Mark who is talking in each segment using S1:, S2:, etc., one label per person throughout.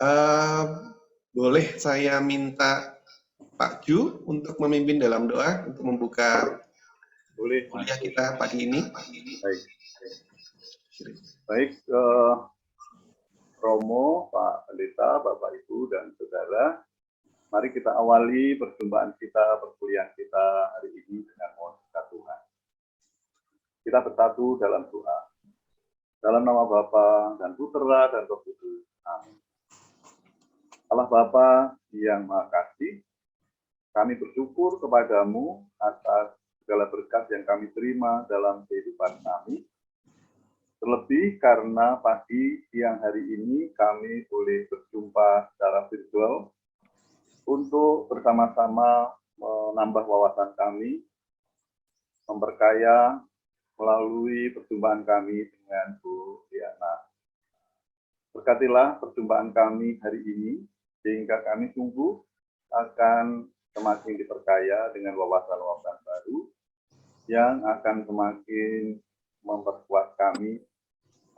S1: Uh, boleh saya minta Pak Ju untuk memimpin dalam doa untuk membuka kuliah kita pagi ini.
S2: Baik, Romo, Pak Pendeta, Bapak Ibu dan Saudara, mari kita awali perjumpaan kita, perkuliahan kita hari ini dengan mohon berkat Tuhan. Kita bersatu dalam doa. Dalam nama Bapa dan Putera dan Roh Kudus. Amin. Allah Bapa yang Maha Kasih, kami bersyukur kepadamu atas segala berkat yang kami terima dalam kehidupan kami. Terlebih karena pagi siang hari ini kami boleh berjumpa secara virtual untuk bersama-sama menambah wawasan kami, memperkaya melalui perjumpaan kami dengan Bu Diana. Berkatilah perjumpaan kami hari ini, sehingga kami sungguh akan semakin diperkaya dengan wawasan-wawasan baru yang akan semakin memperkuat kami,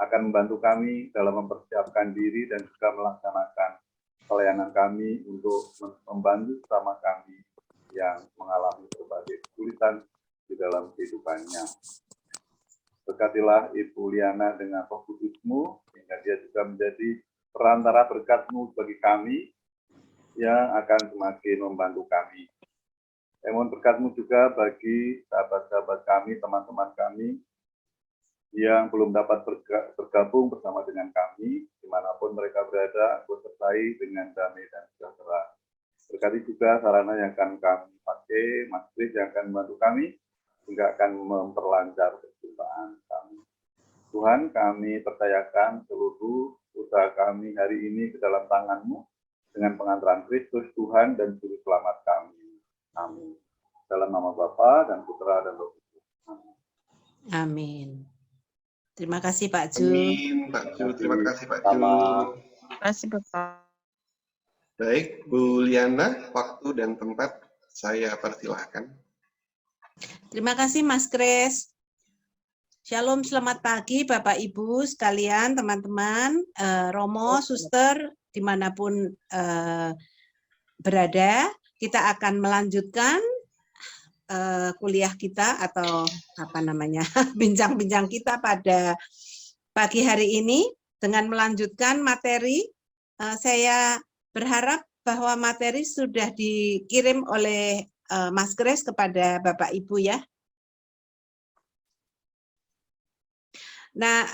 S2: akan membantu kami dalam mempersiapkan diri dan juga melaksanakan pelayanan kami untuk membantu sama kami yang mengalami berbagai kesulitan di dalam kehidupannya. Berkatilah Ibu Liana dengan Roh Kudus-Mu, sehingga dia juga menjadi perantara berkat-Mu bagi kami, yang akan semakin membantu kami. Mohon berkat-Mu juga bagi sahabat-sahabat kami, teman-teman kami, yang belum dapat bergabung bersama dengan kami, dimanapun mereka berada, aku sertai dengan damai dan sejahtera. Berkati juga sarana yang akan kami pakai, Mas Kris yang akan membantu kami, sehingga akan memperlancar perjumpaan kami. Tuhan, kami percayakan seluruh usaha kami hari ini ke dalam tangan-Mu, dengan pengantaran Kristus Tuhan dan Juru Selamat kami. Amin. Dalam nama Bapa dan Putra dan Roh Kudus.
S3: Amin. Terima kasih Pak Ju.
S1: Amin, Pak Ju. Terima kasih Pak Ju.
S4: Terima kasih Bapak.
S1: Baik, Bu Liana, waktu dan tempat saya persilahkan.
S3: Terima kasih Mas Kris. Shalom, selamat pagi Bapak Ibu sekalian, teman-teman, Romo, Suster, dimanapun berada, kita akan melanjutkan kuliah kita atau apa namanya bincang-bincang kita pada pagi hari ini dengan melanjutkan materi. Saya berharap bahwa materi sudah dikirim oleh Mas Kris kepada Bapak Ibu ya. Nah,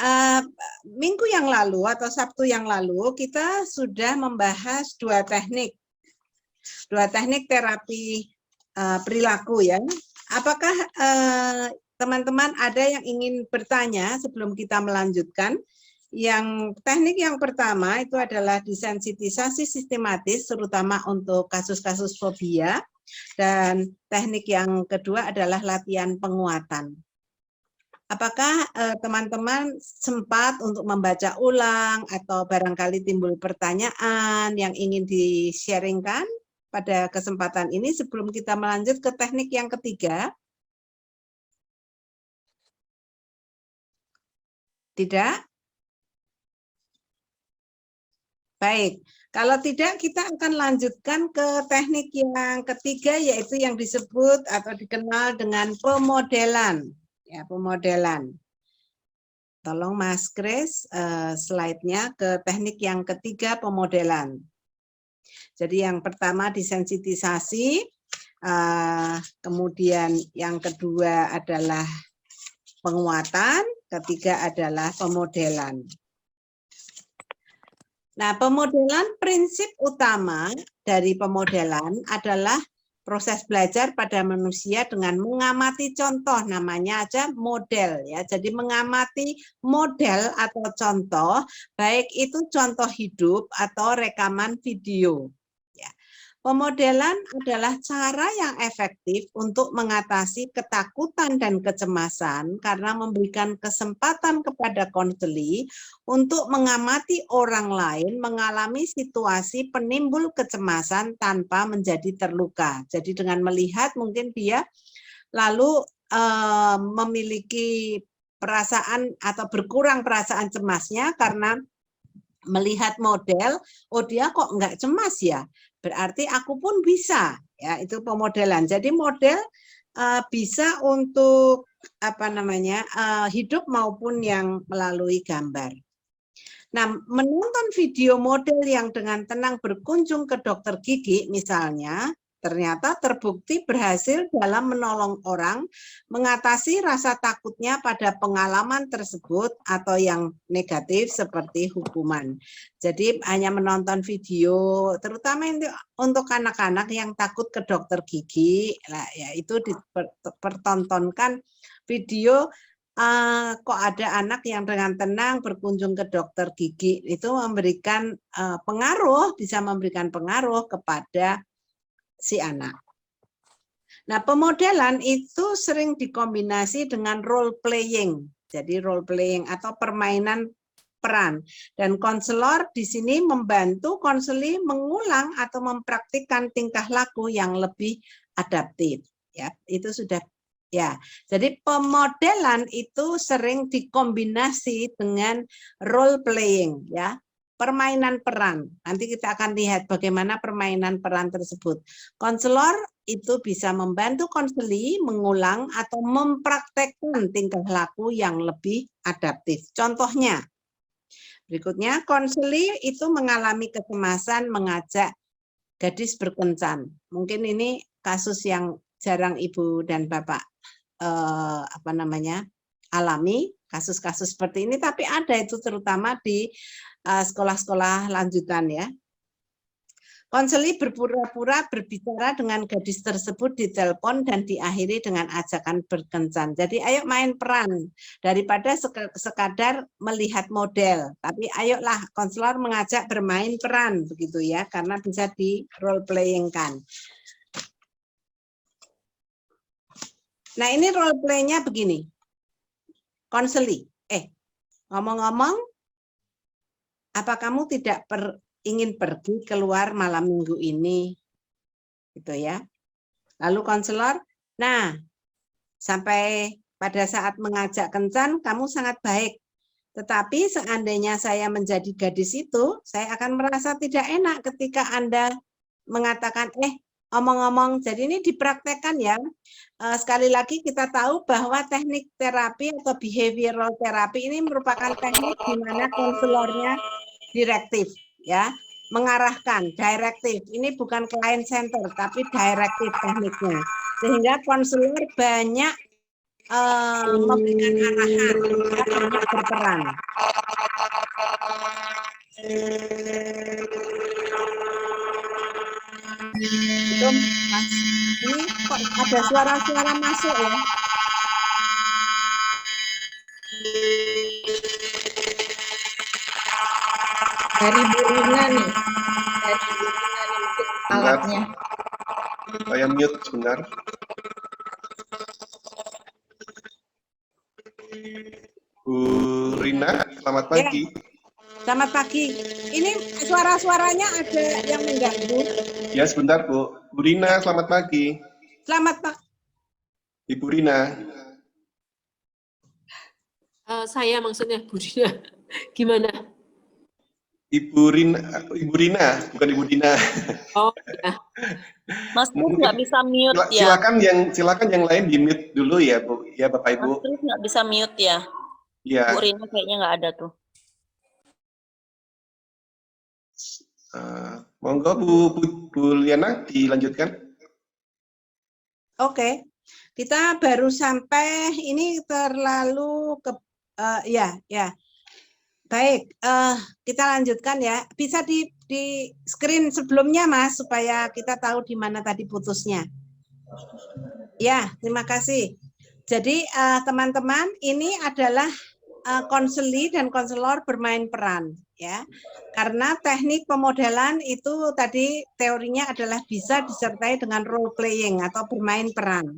S3: minggu yang lalu atau Sabtu yang lalu kita sudah membahas dua teknik terapi perilaku ya. Apakah teman-teman ada yang ingin bertanya sebelum kita melanjutkan? Yang teknik yang pertama itu adalah desensitisasi sistematis, terutama untuk kasus-kasus fobia, dan teknik yang kedua adalah latihan penguatan. Apakah teman-teman sempat untuk membaca ulang atau barangkali timbul pertanyaan yang ingin di-sharingkan pada kesempatan ini sebelum kita melanjut ke teknik yang ketiga? Tidak? Baik, kalau tidak kita akan lanjutkan ke teknik yang ketiga, yaitu yang disebut atau dikenal dengan pemodelan. Ya, pemodelan. Tolong Mas Kris slide-nya ke teknik yang ketiga, pemodelan. Jadi yang pertama desensitisasi, kemudian yang kedua adalah penguatan, ketiga adalah pemodelan. Nah, pemodelan, prinsip utama dari pemodelan adalah proses belajar pada manusia dengan mengamati contoh, namanya aja model ya. Jadi mengamati model atau contoh, baik itu contoh hidup atau rekaman video. Ya. Pemodelan adalah cara yang efektif untuk mengatasi ketakutan dan kecemasan karena memberikan kesempatan kepada konseli untuk mengamati orang lain mengalami situasi penimbul kecemasan tanpa menjadi terluka. Jadi dengan melihat mungkin dia lalu memiliki perasaan atau berkurang perasaan cemasnya karena melihat model, oh dia kok nggak cemas ya, berarti aku pun bisa, ya itu pemodelan. Jadi model bisa untuk apa namanya hidup maupun yang melalui gambar. Nah, menonton video model yang dengan tenang berkunjung ke dokter gigi misalnya, ternyata terbukti berhasil dalam menolong orang mengatasi rasa takutnya pada pengalaman tersebut atau yang negatif seperti hukuman. Jadi hanya menonton video, terutama untuk anak-anak yang takut ke dokter gigi, ya itu dipertontonkan video. Kok ada anak yang dengan tenang berkunjung ke dokter gigi, itu memberikan pengaruh, bisa memberikan pengaruh kepada si anak. Nah, pemodelan itu sering dikombinasi dengan role playing. Jadi role playing atau permainan peran. Dan konselor di sini membantu konseli mengulang atau mempraktikkan tingkah laku yang lebih adaptif. Ya, itu sudah ya. Jadi pemodelan itu sering dikombinasi dengan role playing, ya. Permainan peran. Nanti kita akan lihat bagaimana permainan peran tersebut. Konselor itu bisa membantu konseli mengulang atau mempraktekkan tingkah laku yang lebih adaptif. Contohnya, berikutnya, konseli itu mengalami kecemasan mengajak gadis berkencan. Mungkin ini kasus yang jarang Ibu dan Bapak alami, kasus-kasus seperti ini, tapi ada itu terutama di sekolah-sekolah lanjutan ya. Konseli berpura-pura berbicara dengan gadis tersebut di telepon dan diakhiri dengan ajakan berkencan. Jadi ayo main peran daripada sekadar melihat model. Tapi ayolah konselor mengajak bermain peran begitu ya, karena bisa di role playing kan. Nah ini role play-nya begini. Konseli, ngomong-ngomong, apa kamu tidak ingin pergi keluar malam minggu ini, gitu ya. Lalu konselor, nah sampai pada saat mengajak kencan kamu sangat baik, tetapi seandainya saya menjadi gadis itu, saya akan merasa tidak enak ketika Anda mengatakan, omong-omong. Jadi ini dipraktekkan ya. Sekali lagi kita tahu bahwa teknik terapi atau behavioral terapi ini merupakan teknik di mana konselornya direktif, ya, mengarahkan, direktif. Ini bukan client center, tapi direktif tekniknya. Sehingga konselor banyak memberikan arahan, banyak berperan. Itu Mas, ini kok ada suara-suara masuk ya?
S4: Dari Bu Rina nih. Dari Bu Rina nih mungkin alatnya.
S1: Saya mute sebentar. Bu Rina, selamat pagi.
S3: Selamat pagi. Ini suara-suaranya ada yang mengganggu.
S1: Ya, sebentar, Bu. Bu Rina, selamat pagi.
S3: Selamat pagi.
S1: Ibu Rina.
S5: Saya maksudnya Bu Rina. Gimana?
S1: Ibu Rina, bukan Ibu Dina.
S5: Oh, ya.
S4: Mas Terus nggak bisa mute ya.
S1: Silakan yang lain di mute dulu ya, Bu. Ya, Bapak Ibu.
S4: Mas Terus nggak bisa mute ya.
S1: Ya.
S4: Bu Rina kayaknya nggak ada tuh.
S1: Monggo Bu Liana dilanjutkan.
S3: Oke. Kita baru sampai ini terlalu ya. Baik, kita lanjutkan ya. Bisa di screen sebelumnya, Mas, supaya kita tahu di mana tadi putusnya. Ya, terima kasih. Jadi, teman-teman, ini adalah konseli dan konselor bermain peran, ya. Karena teknik pemodelan itu tadi teorinya adalah bisa disertai dengan role playing atau bermain peran.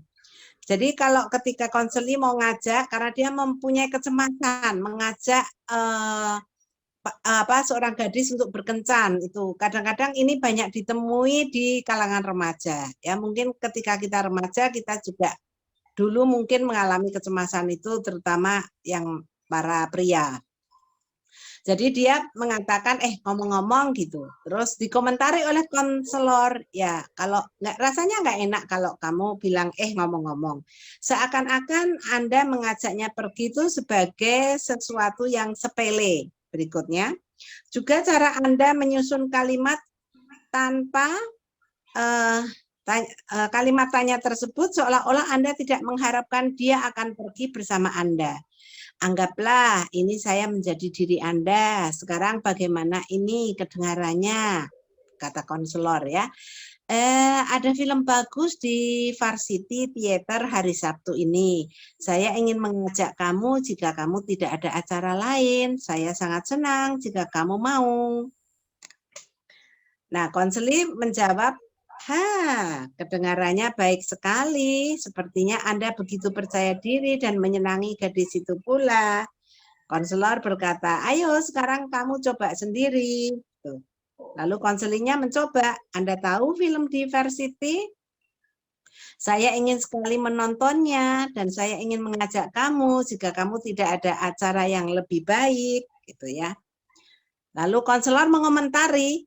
S3: Jadi kalau ketika konseli mau ngajak, karena dia mempunyai kecemasan, mengajak seorang gadis untuk berkencan, itu kadang-kadang ini banyak ditemui di kalangan remaja. Ya mungkin ketika kita remaja kita juga dulu mungkin mengalami kecemasan itu, terutama yang para pria. Jadi dia mengatakan ngomong-ngomong gitu. Terus dikomentari oleh konselor, ya kalau rasanya nggak enak kalau kamu bilang ngomong-ngomong. Seakan-akan Anda mengajaknya pergi itu sebagai sesuatu yang sepele. Berikutnya, juga cara Anda menyusun kalimat tanpa kalimat tanya tersebut seolah-olah Anda tidak mengharapkan dia akan pergi bersama Anda. Anggaplah ini saya menjadi diri Anda. Sekarang bagaimana ini kedengarannya? Kata konselor ya. Ada film bagus di Varsity Theater hari Sabtu ini. Saya ingin mengajak kamu jika kamu tidak ada acara lain. Saya sangat senang jika kamu mau. Nah, konselor menjawab, kedengarannya baik sekali. Sepertinya Anda begitu percaya diri dan menyenangi gadis itu pula. Konselor berkata, ayo sekarang kamu coba sendiri. Lalu konselingnya mencoba, Anda tahu film Diversity? Saya ingin sekali menontonnya dan saya ingin mengajak kamu jika kamu tidak ada acara yang lebih baik, gitu ya. Lalu konselor mengomentari,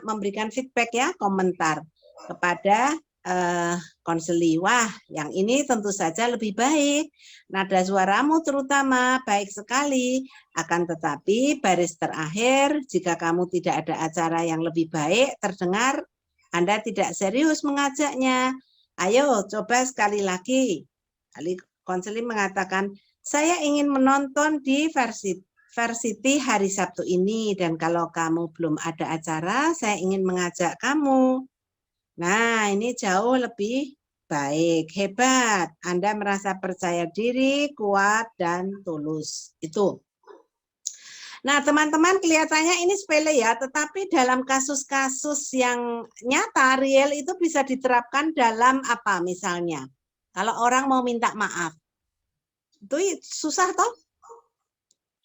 S3: memberikan feedback ya, komentar kepada konseli. Wah, yang ini tentu saja lebih baik. Nada suaramu terutama baik sekali. Akan tetapi baris terakhir, jika kamu tidak ada acara yang lebih baik terdengar, Anda tidak serius mengajaknya. Ayo coba sekali lagi. Konseli mengatakan, saya ingin menonton di Varsity hari Sabtu ini, dan kalau kamu belum ada acara, saya ingin mengajak kamu. Nah, ini jauh lebih baik, hebat. Anda merasa percaya diri, kuat, dan tulus. Itu. Nah, teman-teman kelihatannya ini sepele ya, tetapi dalam kasus-kasus yang nyata, real itu bisa diterapkan dalam apa misalnya? Kalau orang mau minta maaf, itu susah toh?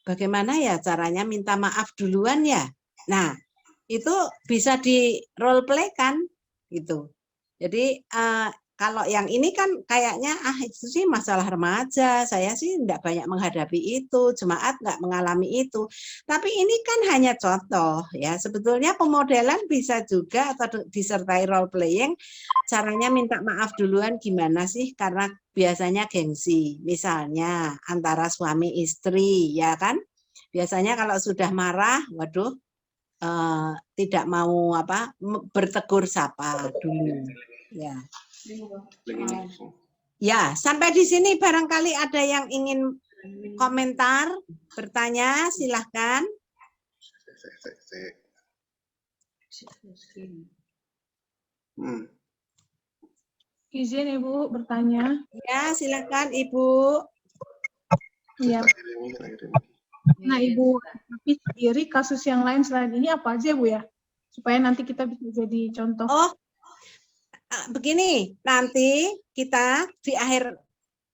S3: Bagaimana ya caranya minta maaf duluan ya? Nah, itu bisa di role play kan? Gitu. Jadi kalau yang ini kan kayaknya itu sih masalah remaja, saya sih tidak banyak menghadapi itu, jemaat nggak mengalami itu. Tapi ini kan hanya contoh ya. Sebetulnya pemodelan bisa juga atau disertai role playing. Caranya minta maaf duluan gimana sih? Karena biasanya gengsi. Misalnya antara suami istri ya kan. Biasanya kalau sudah marah, waduh. Tidak mau bertegur sapa dulu ya. Ya, sampai di sini barangkali ada yang ingin komentar, bertanya, silahkan.
S6: Izin Ibu bertanya.
S3: Ya, silahkan Ibu.
S6: Iya. Nah, Ibu, tapi sendiri kasus yang lain selain ini apa aja, Bu ya? Supaya nanti kita bisa jadi contoh.
S3: Oh, begini, nanti kita di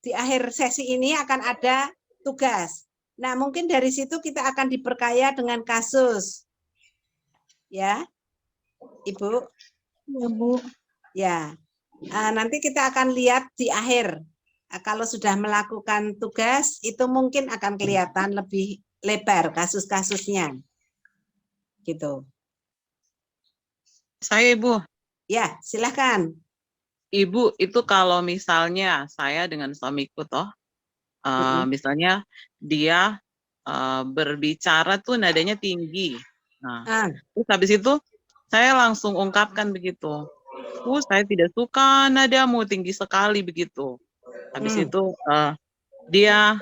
S3: akhir sesi ini akan ada tugas. Nah, mungkin dari situ kita akan diperkaya dengan kasus. Ya, Ibu.
S6: Ya, Bu.
S3: Ya, nanti kita akan lihat di akhir. Kalau sudah melakukan tugas, itu mungkin akan kelihatan lebih lebar kasus-kasusnya. Gitu.
S7: Saya, Ibu.
S3: Ya, silakan.
S7: Ibu, itu kalau misalnya saya dengan suamiku misalnya dia berbicara tuh nadanya tinggi. Nah, terus habis itu saya langsung ungkapkan begitu. Saya tidak suka nadamu tinggi sekali begitu. Habis itu dia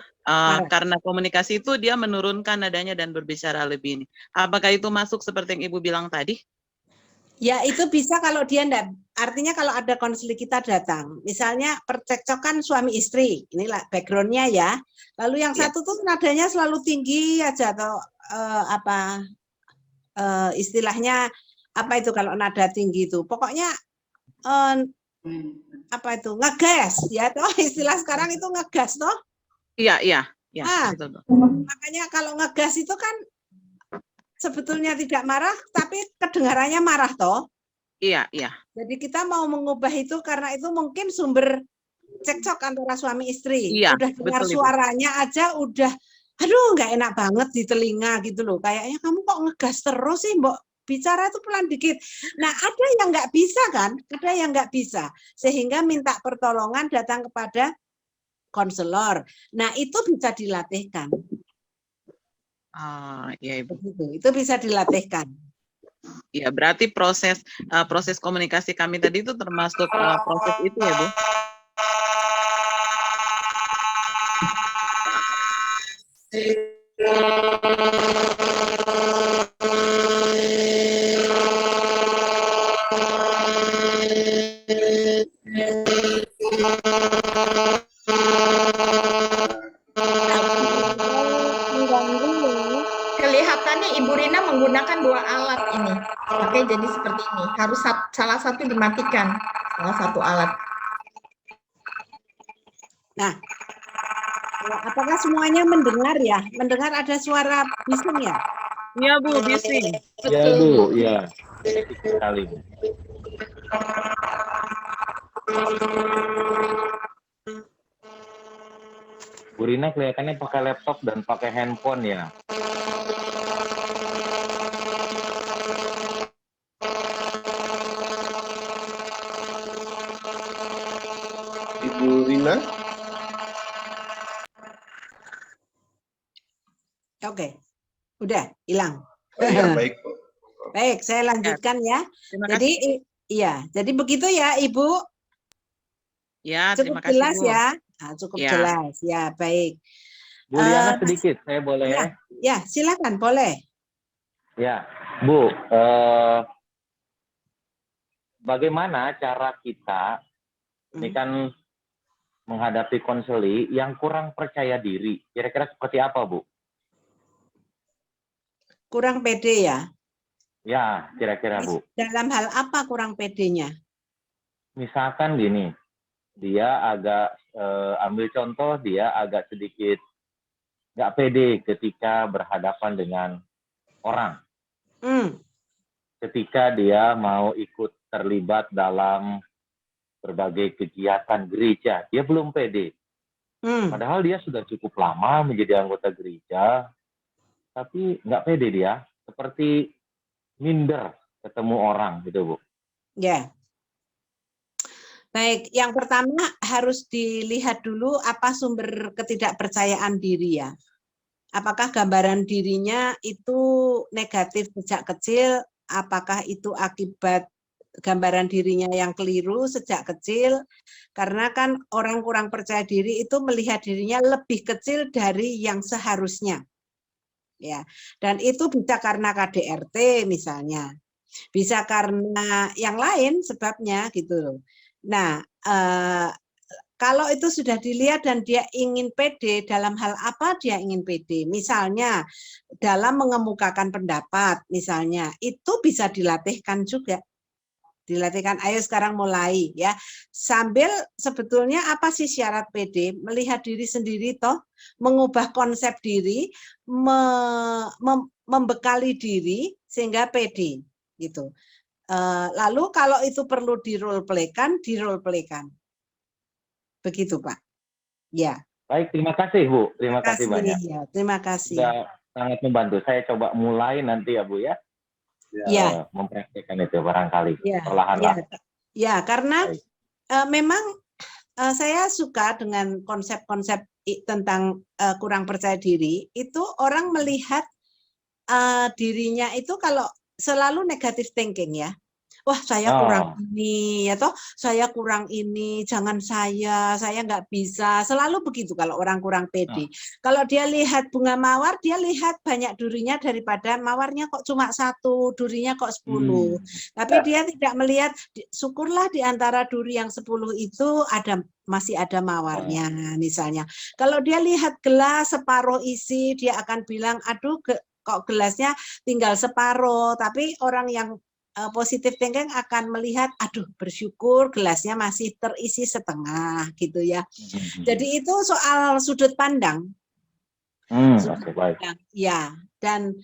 S7: karena komunikasi itu dia menurunkan nadanya dan berbicara lebih ini. Apakah itu masuk seperti yang Ibu bilang tadi?
S3: Ya, itu bisa kalau dia enggak. Artinya kalau ada konseling kita datang, misalnya percekcokan suami istri, inilah backgroundnya ya. Lalu yang satu tuh nadanya selalu tinggi aja atau istilahnya apa itu kalau nada tinggi itu? Pokoknya ngegas ya toh, istilah sekarang itu ngegas toh.
S7: Iya.
S3: Betul. Makanya kalau ngegas itu kan sebetulnya tidak marah tapi kedengarannya marah toh.
S7: Iya.
S3: Jadi kita mau mengubah itu karena itu mungkin sumber cekcok antara suami istri.
S7: Iya,
S3: udah dengar
S7: betul,
S3: suaranya Ibu. Aja udah aduh nggak enak banget di telinga gitu loh. Kayaknya kamu kok ngegas terus sih, Mbok. Bicara itu pelan dikit. Nah, ada yang nggak bisa kan? Ada yang nggak bisa. Sehingga minta pertolongan datang kepada konselor. Nah, itu bisa dilatihkan.
S7: Iya Ibu.
S3: Begitu. Itu bisa dilatihkan.
S7: Ya, berarti proses komunikasi kami tadi itu termasuk proses itu ya, Bu?
S4: Kelihatannya Ibu Rina menggunakan 2 alat ini. Oke, jadi seperti ini. Harus salah satu dimatikan, salah satu alat.
S3: Nah, apakah semuanya mendengar ya? Mendengar ada suara bising ya?
S7: Iya, Bu, bising.
S8: Ya Bu, ya. Sekali. Bu Rina kelihatannya pakai laptop dan pakai handphone ya.
S1: Ibu Rina.
S3: Oke, udah hilang.
S1: Ya, baik, Bu.
S3: Baik, saya lanjutkan ya.
S7: Terima
S3: Jadi, iya, jadi begitu ya, Ibu.
S7: Ya,
S3: Cukup
S7: terima kasih,
S3: jelas
S7: Bu.
S3: ya. Nah, cukup
S7: Ya.
S3: jelas, ya, baik.
S8: Bu Liana
S3: Mas-
S8: sedikit, saya boleh ya?
S3: Ya, silakan, boleh.
S8: Ya, Bu, bagaimana cara kita, ini kan menghadapi konseli yang kurang percaya diri, kira-kira seperti apa, Bu?
S3: Kurang pede ya.
S8: Ya, kira-kira, Bu.
S3: Dalam hal apa kurang pedenya?
S8: Misalkan gini, dia agak, ambil contoh, dia agak sedikit nggak pede ketika berhadapan dengan orang. Ketika dia mau ikut terlibat dalam berbagai kegiatan gereja, dia belum pede. Padahal dia sudah cukup lama menjadi anggota gereja, tapi nggak pede dia, seperti minder ketemu orang gitu, Bu.
S3: Ya. Baik, yang pertama harus dilihat dulu apa sumber ketidakpercayaan diri ya. Apakah gambaran dirinya itu negatif sejak kecil, apakah itu akibat gambaran dirinya yang keliru sejak kecil, karena kan orang kurang percaya diri itu melihat dirinya lebih kecil dari yang seharusnya. Ya, dan itu bisa karena KDRT misalnya, bisa karena yang lain sebabnya gitu loh. Nah, kalau itu sudah dilihat dan dia ingin pede, dalam hal apa dia ingin pede? Misalnya dalam mengemukakan pendapat, misalnya itu bisa dilatihkan juga. Dilatihkan, ayo sekarang mulai ya. Sambil sebetulnya apa sih syarat pede? Melihat diri sendiri toh, mengubah konsep diri, membekali diri sehingga pede gitu. Lalu kalau itu perlu di role playkan, begitu Pak. Ya.
S8: Baik, terima kasih Bu, terima kasih banyak.
S3: Ya, terima kasih.
S8: Sudah sangat membantu. Saya coba mulai nanti ya Bu ya.
S3: Ya.
S8: Mempraktikkan itu barangkali
S3: Ya.
S8: perlahan-lahan.
S3: Ya, karena memang saya suka dengan konsep-konsep tentang kurang percaya diri. Itu orang melihat dirinya itu kalau selalu negative thinking ya. Wah, saya kurang ini, atau saya kurang ini, jangan saya nggak bisa. Selalu begitu kalau orang kurang pede. Kalau dia lihat bunga mawar, dia lihat banyak durinya daripada mawarnya kok cuma 1, durinya kok 10. Tapi dia tidak melihat, syukurlah di antara duri yang 10 itu masih ada mawarnya misalnya. Kalau dia lihat gelas separuh isi, dia akan bilang, aduh kok gelasnya tinggal separuh. Tapi orang yang positif thinking akan melihat, aduh bersyukur gelasnya masih terisi setengah gitu ya. Jadi itu soal sudut pandang.
S8: Oke, baik.
S3: Ya, dan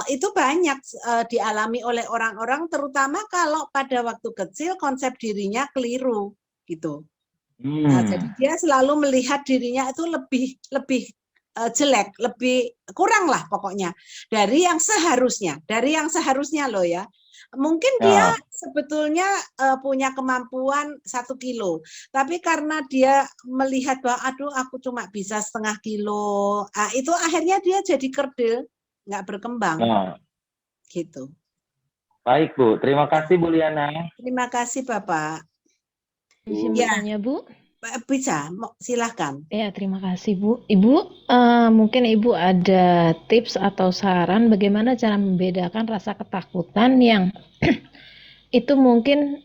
S3: itu banyak dialami oleh orang-orang, terutama kalau pada waktu kecil konsep dirinya keliru gitu. Nah, jadi dia selalu melihat dirinya itu lebih jelek, lebih kurang lah pokoknya dari yang seharusnya loh ya. Mungkin dia sebetulnya punya kemampuan 1 kilo, tapi karena dia melihat bahwa aduh aku cuma bisa 1/2 kilo, itu akhirnya dia jadi kerdil, nggak berkembang. Gitu.
S8: Baik Bu, terima kasih Bu Liana.
S3: Terima kasih Bapak.
S9: Bisa bertanya Bu?
S3: Bisa, silahkan.
S9: Ya, terima kasih Bu. Ibu, mungkin Ibu ada tips atau saran bagaimana cara membedakan rasa ketakutan yang itu mungkin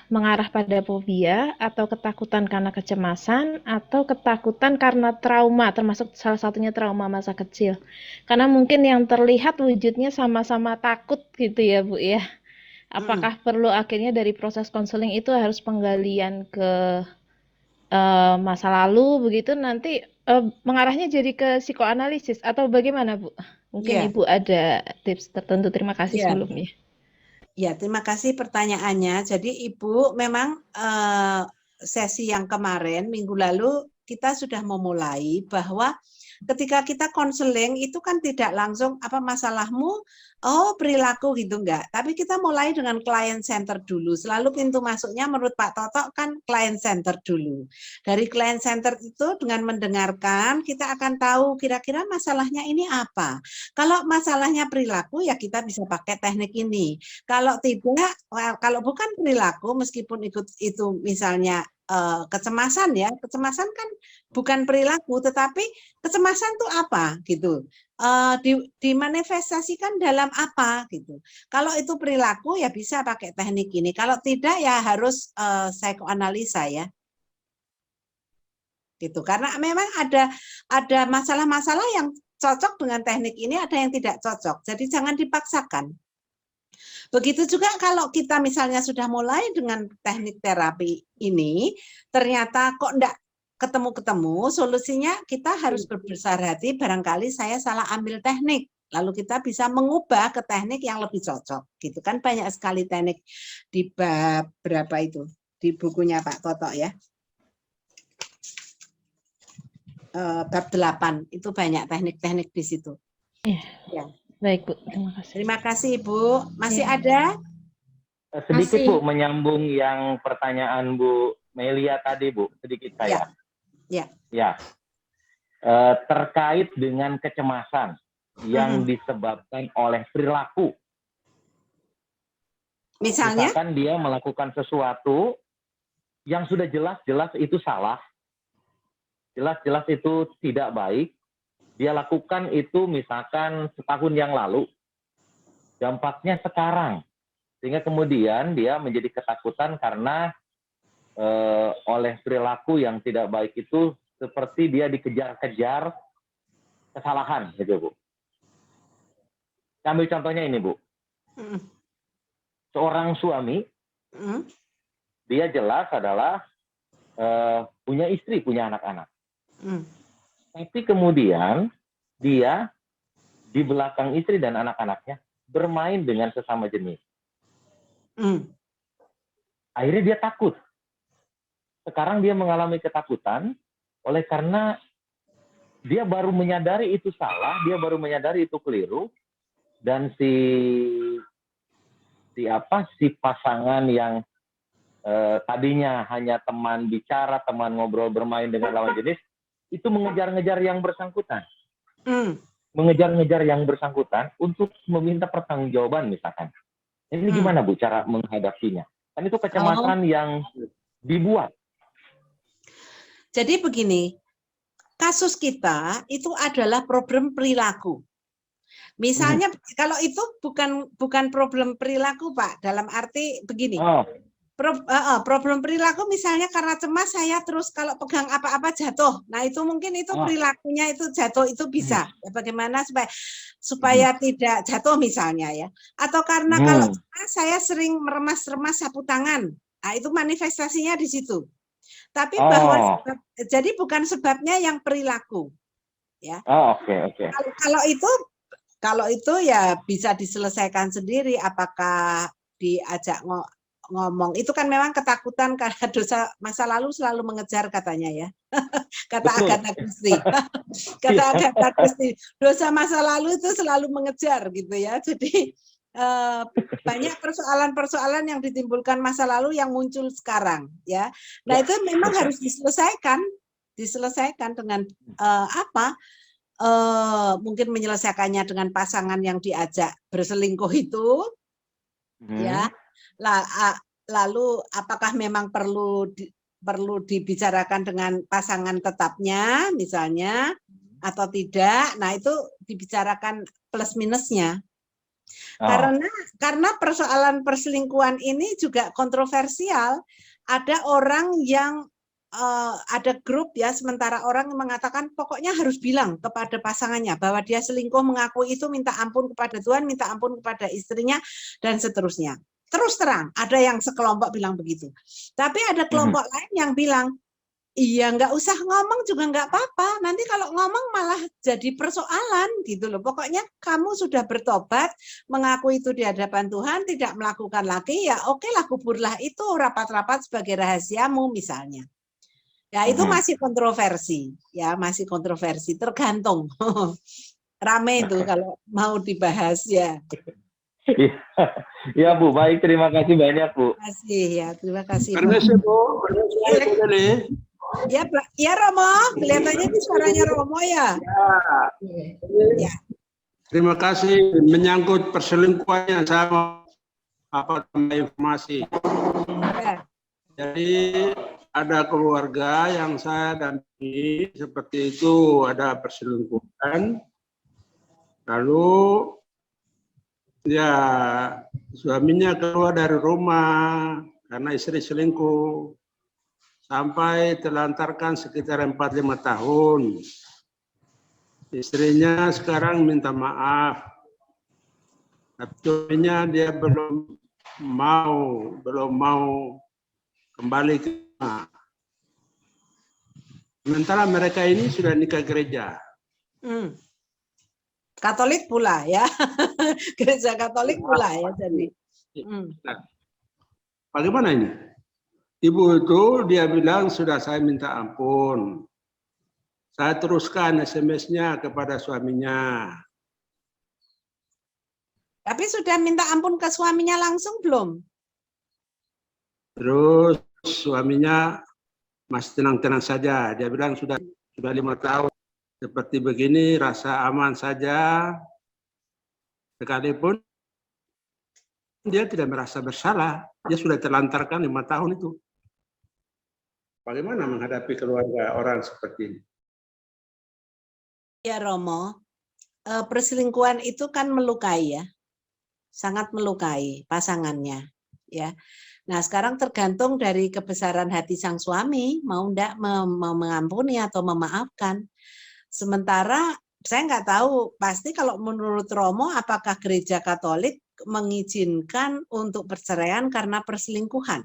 S9: mengarah pada fobia, atau ketakutan karena kecemasan, atau ketakutan karena trauma, termasuk salah satunya trauma masa kecil. Karena mungkin yang terlihat wujudnya sama-sama takut gitu ya Bu ya. Apakah perlu akhirnya dari proses konseling itu harus penggalian ke masa lalu begitu, nanti mengarahnya jadi ke psikoanalisis atau bagaimana Bu? Mungkin Ibu ada tips tertentu. Terima kasih sebelumnya.
S3: Ya, terima kasih pertanyaannya. Jadi Ibu memang sesi yang kemarin minggu lalu kita sudah memulai bahwa ketika kita konseling itu kan tidak langsung apa masalahmu, oh perilaku gitu enggak. Tapi kita mulai dengan client center dulu. Selalu pintu masuknya menurut Pak Toto kan client center dulu. Dari client center itu dengan mendengarkan kita akan tahu kira-kira masalahnya ini apa. Kalau masalahnya perilaku ya kita bisa pakai teknik ini. Kalau tidak, kalau bukan perilaku meskipun ikut itu misalnya kecemasan ya, kecemasan kan bukan perilaku tetapi kecemasan itu apa gitu, dimanifestasikan dalam apa gitu. Kalau itu perilaku ya bisa pakai teknik ini, kalau tidak ya harus psikoanalisa ya gitu, karena memang ada masalah-masalah yang cocok dengan teknik ini, ada yang tidak cocok, jadi jangan dipaksakan. Begitu juga kalau kita misalnya sudah mulai dengan teknik terapi ini, ternyata kok enggak ketemu-ketemu, solusinya kita harus berbesar hati, barangkali saya salah ambil teknik, lalu kita bisa mengubah ke teknik yang lebih cocok. Gitu kan, banyak sekali teknik di bab berapa itu, di bukunya Pak Toto ya. Bab 8, itu banyak teknik-teknik di situ. Ya.
S9: Baik Bu, terima kasih.
S3: Terima kasih Ibu. Masih ada?
S8: Sedikit Bu, menyambung yang pertanyaan Bu Melia tadi Bu, sedikit saya. Ya. Terkait dengan kecemasan yang disebabkan oleh perilaku. Misalkan dia melakukan sesuatu yang sudah jelas-jelas itu salah, jelas-jelas itu tidak baik, dia lakukan itu misalkan setahun yang lalu, dampaknya sekarang, sehingga kemudian dia menjadi ketakutan karena oleh perilaku yang tidak baik itu seperti dia dikejar-kejar kesalahan, gitu Bu. Ambil contohnya ini Bu, seorang suami, dia jelas adalah punya istri, punya anak-anak. Tapi kemudian dia di belakang istri dan anak-anaknya bermain dengan sesama jenis. Akhirnya dia takut. Sekarang dia mengalami ketakutan oleh karena dia baru menyadari itu salah, dia baru menyadari itu keliru, dan si pasangan yang tadinya hanya teman bicara, teman ngobrol bermain dengan lawan jenis, itu mengejar-ngejar yang bersangkutan. Mengejar-ngejar yang bersangkutan untuk meminta pertanggungjawaban misalkan. Ini gimana Bu cara menghadapinya? Kan itu kecemasan yang dibuat.
S3: Jadi begini, kasus kita itu adalah problem perilaku. Misalnya kalau itu bukan problem perilaku Pak, dalam arti begini. Problem perilaku misalnya karena cemas saya terus kalau pegang apa-apa jatuh. Nah itu mungkin itu perilakunya itu jatuh, itu bisa. Ya, bagaimana supaya tidak jatuh misalnya ya. Atau karena kalau cemas saya sering meremas-remas sapu tangan. Nah itu manifestasinya di situ. Tapi bahwa jadi bukan sebabnya yang perilaku. Ya.
S8: Oke.
S3: Kalau itu ya bisa diselesaikan sendiri, apakah diajak ngomong. Itu kan memang ketakutan karena dosa masa lalu selalu mengejar katanya ya. Kata Agatha Christie. Kata Agatha Christie, dosa masa lalu itu selalu mengejar gitu ya. Jadi banyak persoalan-persoalan yang ditimbulkan masa lalu yang muncul sekarang ya. Nah, itu memang harus diselesaikan dengan apa? Mungkin menyelesaikannya dengan pasangan yang diajak berselingkuh itu ya. Lalu apakah memang perlu dibicarakan dengan pasangan tetapnya misalnya atau tidak. Nah, itu dibicarakan plus minusnya. Karena persoalan perselingkuhan ini juga kontroversial. Ada orang yang ada grup ya, sementara orang yang mengatakan pokoknya harus bilang kepada pasangannya bahwa dia selingkuh, mengakui itu, minta ampun kepada Tuhan, minta ampun kepada istrinya, dan seterusnya. Terus terang, ada yang sekelompok bilang begitu. Tapi ada kelompok lain yang bilang, iya nggak usah ngomong juga nggak apa-apa. Nanti kalau ngomong malah jadi persoalan gitu loh. Pokoknya kamu sudah bertobat, mengaku itu di hadapan Tuhan, tidak melakukan lagi, ya oke lah, kuburlah itu rapat-rapat sebagai rahasiamu misalnya. Ya itu masih kontroversi, ya masih kontroversi. Tergantung. Rame itu kalau mau dibahas ya.
S8: Ya Bu, baik, terima kasih banyak Bu.
S3: Terima kasih ya, terima kasih.
S10: Permisi Bu,
S3: Ya Romo, kelihatannya ini suaranya Romo ya.
S10: Ya. Terima kasih, menyangkut perselingkuhan yang saya informasi.
S3: Ya.
S10: Jadi ada keluarga yang saya dampingi seperti itu, ada perselingkuhan. Lalu ya suaminya keluar dari rumah karena istri selingkuh. Sampai terlantarkan sekitar 4-5 tahun. Istrinya sekarang minta maaf. Tapi suaminya dia belum mau kembali ke rumah. Sementara mereka ini sudah nikah gereja.
S3: Katolik pula ya. Gereja Katolik pula ya jadi.
S10: Nah, bagaimana ini? Ibu itu dia bilang sudah saya minta ampun. Saya teruskan SMS-nya kepada suaminya.
S3: Tapi sudah minta ampun ke suaminya langsung belum?
S10: Terus suaminya masih tenang-tenang saja. Dia bilang sudah 5 tahun. Seperti begini rasa aman saja. Sekalipun dia tidak merasa bersalah. Dia sudah terlantarkan 5 tahun itu. Bagaimana menghadapi keluarga orang seperti ini?
S3: Ya Romo, perselingkuhan itu kan melukai ya, sangat melukai pasangannya. Ya, nah sekarang tergantung dari kebesaran hati sang suami mau enggak mengampuni atau memaafkan. Sementara saya nggak tahu pasti kalau menurut Romo apakah gereja Katolik mengizinkan untuk perceraian karena perselingkuhan?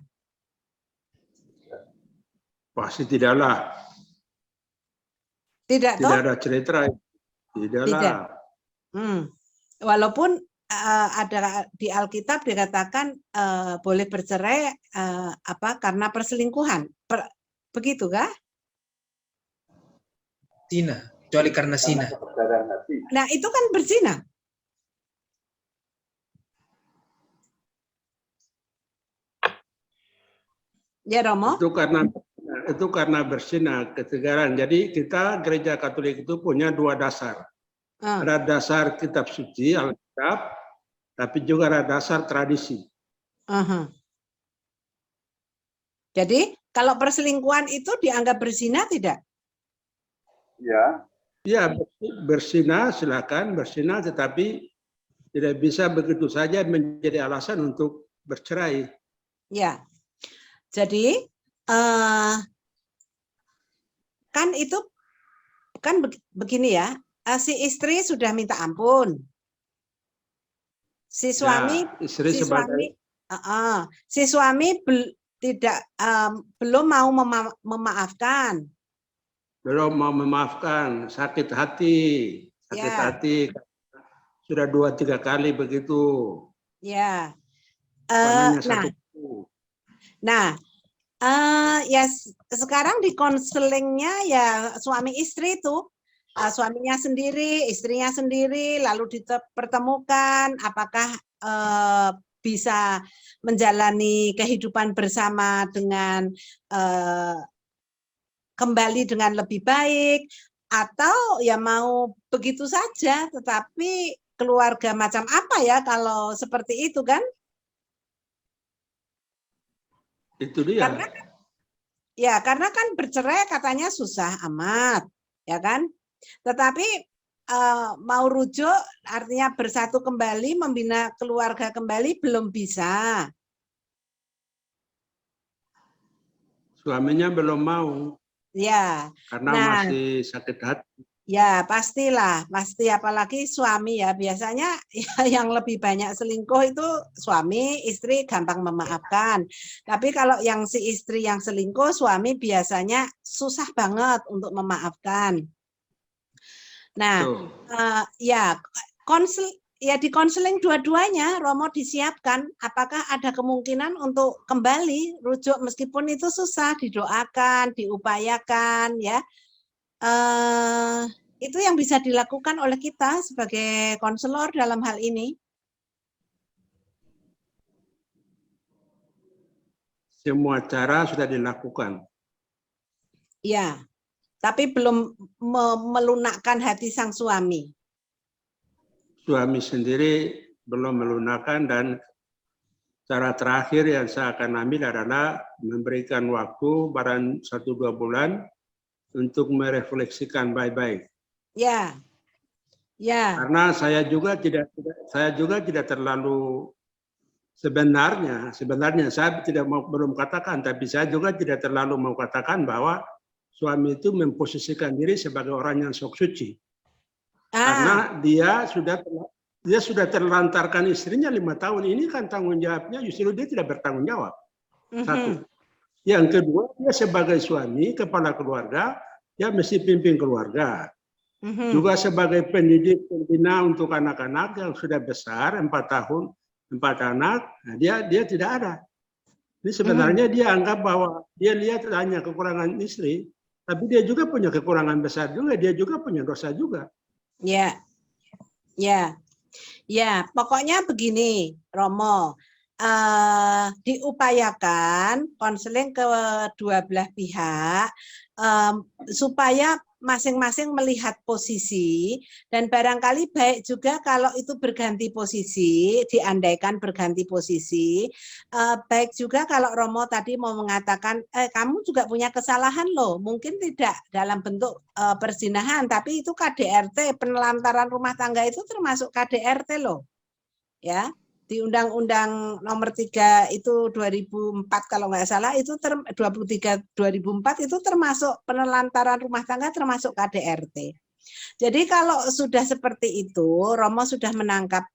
S10: Pasti tidaklah.
S3: Tidak
S10: ada cerita. Tidaklah.
S3: Walaupun ada di Alkitab dikatakan boleh bercerai karena perselingkuhan. Begitu kah?
S11: Zina, kecuali karena zina.
S3: Nah, itu kan berzina. Ya Romo?
S10: Itu karena berzina ketegaran. Jadi kita gereja Katolik itu punya 2 dasar. Ada dasar kitab suci Alkitab, tapi juga ada dasar tradisi.
S3: Jadi kalau perselingkuhan itu dianggap berzina tidak?
S10: Ya, berzina silakan berzina, tetapi tidak bisa begitu saja menjadi alasan untuk bercerai.
S3: Ya, jadi kan itu kan begini ya, si istri sudah minta ampun, si suami belum mau memaafkan.
S10: Belum mau memaafkan, sakit hati sudah 2-3 kali begitu.
S3: Ya,
S10: Nah,
S3: Nah, ya sekarang di konselingnya ya suami istri itu, suaminya sendiri, istrinya sendiri, lalu dipertemukan apakah bisa menjalani kehidupan bersama dengan kembali dengan lebih baik, atau ya mau begitu saja, tetapi keluarga macam apa ya kalau seperti itu kan?
S10: Itu dia.
S3: Karena kan bercerai katanya susah amat, ya kan? Tetapi mau rujuk artinya bersatu kembali, membina keluarga kembali belum bisa.
S10: Suaminya belum mau.
S3: Ya.
S10: Karena masih sakit hati.
S3: Ya, pastilah, pasti apalagi suami ya. Biasanya ya, yang lebih banyak selingkuh itu suami, istri gampang memaafkan. Tapi kalau yang si istri yang selingkuh, suami biasanya susah banget untuk memaafkan. Nah, di konseling dua-duanya Romo disiapkan apakah ada kemungkinan untuk kembali rujuk meskipun itu susah, didoakan, diupayakan ya. Itu yang bisa dilakukan oleh kita sebagai konselor dalam hal ini.
S10: Semua cara sudah dilakukan.
S3: Ya, tapi belum melunakkan hati sang suami.
S10: Suami sendiri belum melunakkan, dan cara terakhir yang saya akan ambil adalah memberikan waktu barang 1-2 bulan untuk merefleksikan baik-baik.
S3: Ya.
S10: Karena saya juga tidak terlalu sebenarnya saya belum katakan, tapi saya juga tidak terlalu mau katakan bahwa suami itu memposisikan diri sebagai orang yang sok suci. Karena dia sudah terlantarkan istrinya 5 tahun. Ini kan tanggung jawabnya justru dia tidak bertanggung jawab. Satu. Yang kedua, dia sebagai suami, kepala keluarga, dia mesti pimpin keluarga. Juga sebagai pendidik, pembina untuk anak-anak yang sudah besar, 4 tahun, 4 anak, nah dia tidak ada. Ini sebenarnya dia anggap bahwa dia lihat hanya kekurangan istri, tapi dia juga punya kekurangan besar juga, dia juga punya dosa juga.
S3: Ya, pokoknya begini, Romo. Diupayakan konseling kedua belah pihak supaya masing-masing melihat posisi, dan barangkali baik juga kalau itu berganti posisi, diandaikan berganti posisi. Baik juga kalau Romo tadi mau mengatakan kamu juga punya kesalahan loh, mungkin tidak dalam bentuk perzinahan, tapi itu KDRT, penelantaran rumah tangga itu termasuk KDRT loh, ya. Di Undang-Undang Nomor 3 itu 2004 kalau nggak salah, itu 23 2004 itu termasuk penelantaran rumah tangga, termasuk KDRT. Jadi kalau sudah seperti itu, Romo sudah menangkap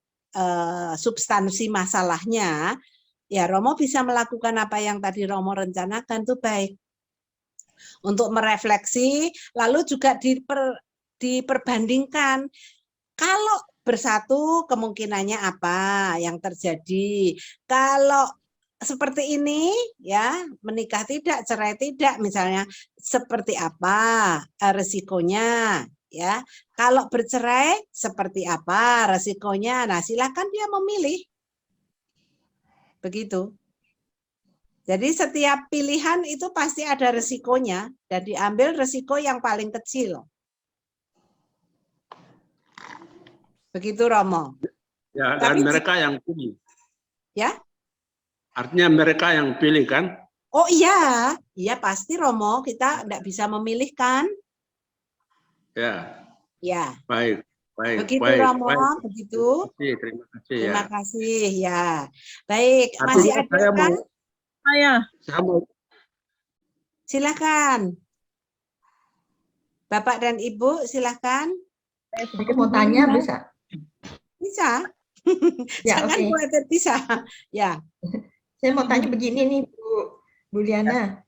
S3: substansi masalahnya, ya Romo bisa melakukan apa yang tadi Romo rencanakan, itu baik. Untuk merefleksi, lalu juga diperbandingkan. Kalau bersatu kemungkinannya apa yang terjadi, kalau seperti ini ya, menikah tidak, cerai tidak misalnya, seperti apa resikonya ya. Kalau bercerai seperti apa resikonya, nah silakan dia memilih, begitu. Jadi setiap pilihan itu pasti ada resikonya, dan diambil resiko yang paling kecil. Begitu Romo.
S10: Ya, dan mereka yang pilih.
S3: Ya?
S10: Artinya mereka yang pilih kan?
S3: Oh iya, iya pasti Romo, kita tidak bisa memilihkan.
S10: Ya.
S3: Ya.
S10: Baik.
S3: Begitu Romo, begitu.
S10: Terima kasih.
S3: Terima kasih ya. Baik,
S10: Artinya
S3: masih ada kan?
S10: Saya mau.
S3: Silakan. Bapak dan Ibu, silakan.
S4: Saya sedikit mau tanya, bisa?
S3: Bisa.
S4: Ya,
S3: jangan khawatir, bisa. Ya.
S4: Saya mau tanya begini nih, Bu Liana.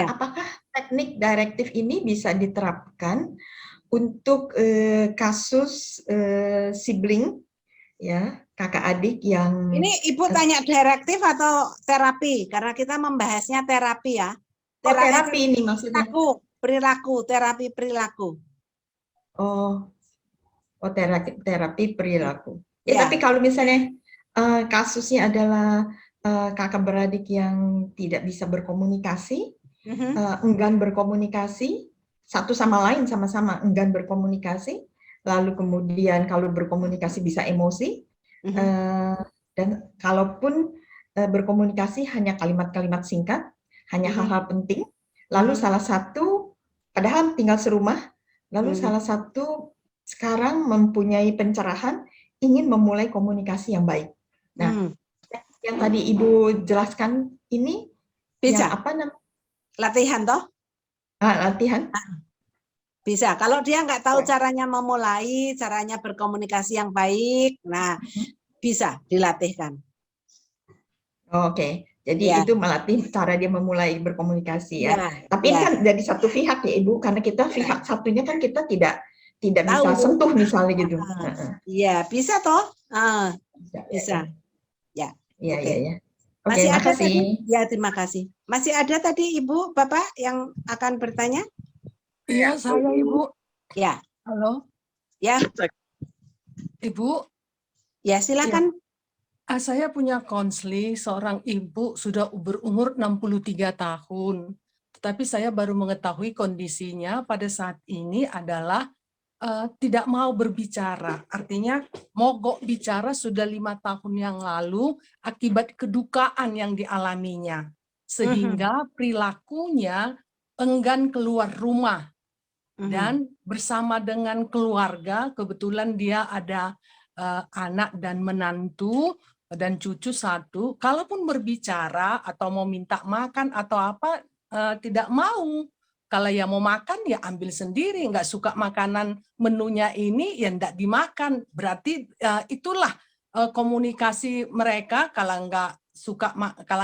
S4: Apakah teknik direktif ini bisa diterapkan untuk kasus sibling, ya, kakak adik yang
S3: Ini Ibu tanya direktif atau terapi? Karena kita membahasnya terapi ya.
S4: terapi ini maksudnya.
S3: Perilaku, terapi perilaku.
S4: Oh, terapi perilaku. Ya,
S3: Ya.
S4: tapi kalau misalnya kasusnya adalah kakak beradik yang tidak bisa berkomunikasi, enggan berkomunikasi, satu sama lain sama-sama enggan berkomunikasi, lalu kemudian kalau berkomunikasi bisa emosi, dan kalaupun berkomunikasi hanya kalimat-kalimat singkat, hanya hal-hal penting, lalu salah satu, padahal tinggal serumah, lalu salah satu sekarang mempunyai pencerahan, ingin memulai komunikasi yang baik. Nah, yang tadi Ibu jelaskan ini,
S3: bisa
S4: apa namanya?
S3: Latihan toh?
S4: Latihan.
S3: Bisa. Kalau dia nggak tahu caranya memulai, caranya berkomunikasi yang baik, nah bisa dilatihkan.
S4: Oke. Jadi itu melatih cara dia memulai berkomunikasi ya. Tapi ini kan dari satu pihak ya Ibu, karena kita pihak satunya kan kita tidak bisa sentuh misalnya gitu.
S3: Iya, bisa toh? Bisa. Ya.
S4: Iya.
S3: Masih ada tadi? Ya, terima kasih. Masih ada tadi Ibu, Bapak yang akan bertanya?
S12: Iya, saya Ibu.
S3: Ya.
S12: Halo.
S3: Ya.
S12: Ibu.
S3: Ya, silakan.
S12: Saya punya konseling, seorang ibu sudah berumur 63 tahun. Tetapi saya baru mengetahui kondisinya pada saat ini adalah tidak mau berbicara. Artinya mogok bicara sudah 5 tahun yang lalu akibat kedukaan yang dialaminya. Sehingga perilakunya enggan keluar rumah. Dan bersama dengan keluarga, kebetulan dia ada anak dan menantu dan cucu satu, kalaupun berbicara atau mau minta makan atau apa, tidak mau. Kalau ya mau makan ya ambil sendiri, nggak suka makanan menunya ini ya nggak dimakan. Berarti itulah komunikasi mereka. Kalau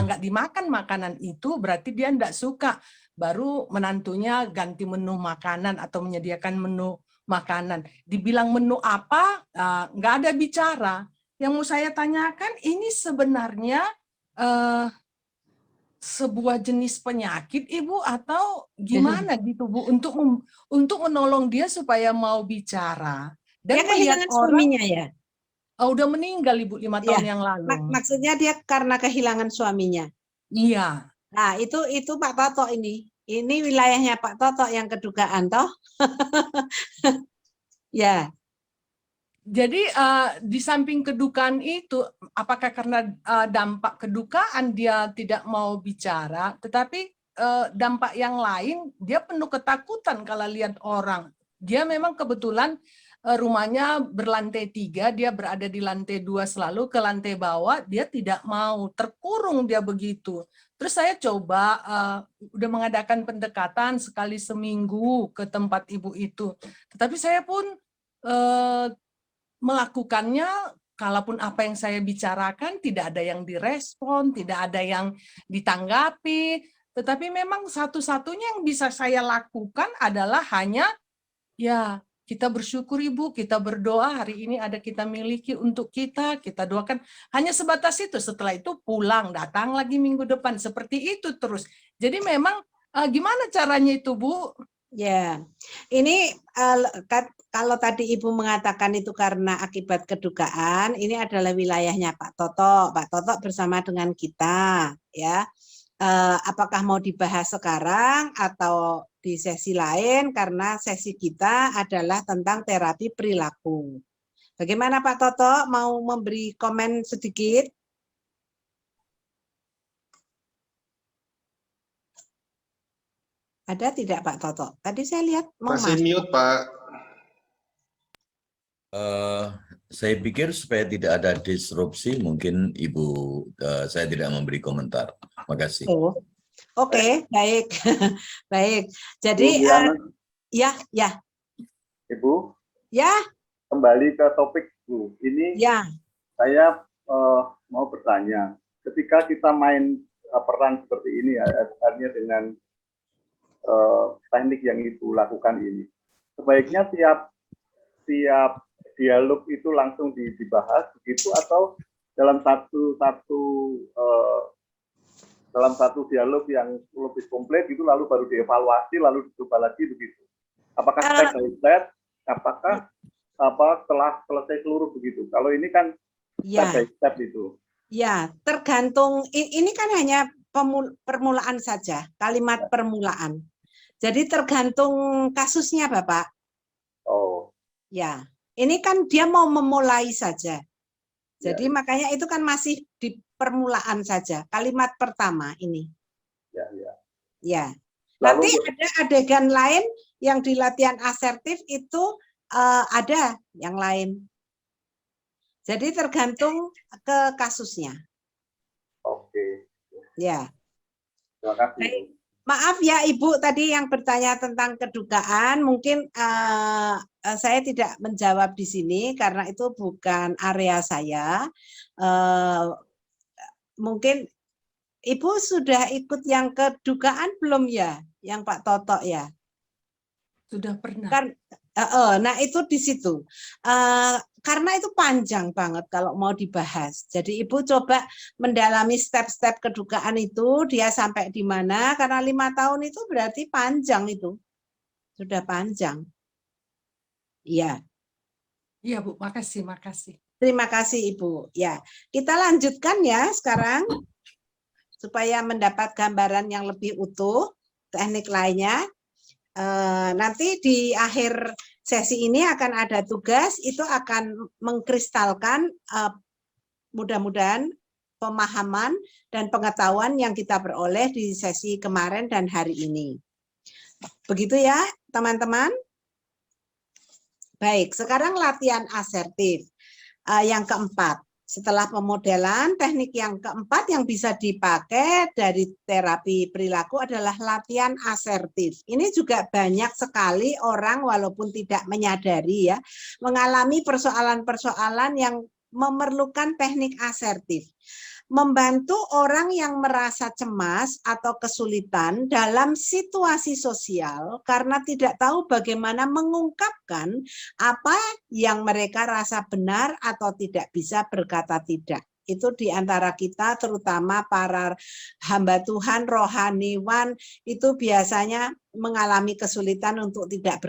S12: nggak dimakan makanan itu berarti dia nggak suka. Baru menantunya ganti menu makanan atau menyediakan menu makanan. Dibilang menu apa, nggak ada bicara. Yang mau saya tanyakan ini sebenarnya sebuah jenis penyakit Ibu atau gimana gitu Bu untuk menolong dia supaya mau bicara. Dan
S3: dia kehilangan suaminya ya?
S12: Udah meninggal Ibu 5 tahun yang lalu.
S3: Maksudnya dia karena kehilangan suaminya?
S12: Iya.
S3: Nah itu Pak Toto ini wilayahnya Pak Toto yang kedugaan toh? Ya.
S12: Jadi di samping kedukaan itu, apakah karena dampak kedukaan dia tidak mau bicara, tetapi dampak yang lain dia penuh ketakutan kalau lihat orang. Dia memang kebetulan rumahnya berlantai 3, dia berada di lantai 2 selalu, ke lantai bawah dia tidak mau, terkurung dia begitu. Terus saya coba udah mengadakan pendekatan sekali seminggu ke tempat ibu itu, tetapi saya pun melakukannya, kalaupun apa yang saya bicarakan tidak ada yang direspon, tidak ada yang ditanggapi, tetapi memang satu-satunya yang bisa saya lakukan adalah hanya ya kita bersyukur Ibu, kita berdoa hari ini ada kita miliki untuk kita doakan, hanya sebatas itu. Setelah itu pulang, datang lagi minggu depan, seperti itu terus. Jadi memang gimana caranya itu Bu?
S3: Ya, ini kalau tadi Ibu mengatakan itu karena akibat kedugaan, ini adalah wilayahnya Pak Toto. Pak Toto bersama dengan kita, ya. Apakah mau dibahas sekarang atau di sesi lain? Karena sesi kita adalah tentang terapi perilaku. Bagaimana Pak Toto, mau memberi komen sedikit? Ada tidak Pak Toto? Tadi saya lihat mau
S1: masih mute Pak.
S13: Saya pikir supaya tidak ada disrupsi, mungkin Ibu saya tidak memberi komentar. Terima kasih.
S3: Oke, baik, baik. Jadi ya.
S2: Ibu.
S3: Ya.
S2: Kembali ke topik Bu. Ini saya mau bertanya. Ketika kita main peran seperti ini, artinya dengan teknik yang Ibu lakukan ini, sebaiknya tiap dialog itu langsung dibahas begitu, atau dalam satu dialog yang lebih komplit itu lalu baru dievaluasi lalu dicoba lagi begitu? Apakah step by step? Apakah setelah selesai seluruh begitu? Kalau ini kan step by step itu.
S3: Ya, tergantung. Ini kan hanya permulaan saja, kalimat permulaan. Jadi tergantung kasusnya, Bapak.
S2: Oh.
S3: Ya, ini kan dia mau memulai saja. Jadi makanya itu kan masih di permulaan saja, kalimat pertama ini. Ya. Nanti ada adegan lain yang di latihan asertif itu ada yang lain. Jadi tergantung ke kasusnya.
S2: Oke.
S3: Ya.
S2: Terima kasih.
S3: Baik. Maaf ya Ibu tadi yang bertanya tentang kedukaan, mungkin saya tidak menjawab di sini karena itu bukan area saya. Mungkin Ibu sudah ikut yang kedukaan belum ya, yang Pak Toto ya?
S12: Sudah pernah.
S3: Nah itu di situ. Karena itu panjang banget kalau mau dibahas. Jadi Ibu coba mendalami step-step kedukaan itu, dia sampai di mana, karena 5 tahun itu berarti panjang itu. Sudah panjang. Iya.
S12: Iya Bu, makasih.
S3: Terima kasih Ibu. Ya, kita lanjutkan ya sekarang supaya mendapat gambaran yang lebih utuh teknik lainnya. Nanti di akhir sesi ini akan ada tugas, itu akan mengkristalkan mudah-mudahan pemahaman dan pengetahuan yang kita peroleh di sesi kemarin dan hari ini. Begitu ya teman-teman? Baik, sekarang latihan asertif. Yang keempat, setelah pemodelan, teknik yang keempat yang bisa dipakai dari terapi perilaku adalah latihan asertif. Ini juga banyak sekali orang walaupun tidak menyadari ya, mengalami persoalan-persoalan yang memerlukan teknik asertif. Membantu orang yang merasa cemas atau kesulitan dalam situasi sosial karena tidak tahu bagaimana mengungkapkan apa yang mereka rasa benar atau tidak bisa berkata tidak. Itu di antara kita, terutama para hamba Tuhan, rohaniwan, itu biasanya mengalami kesulitan untuk tidak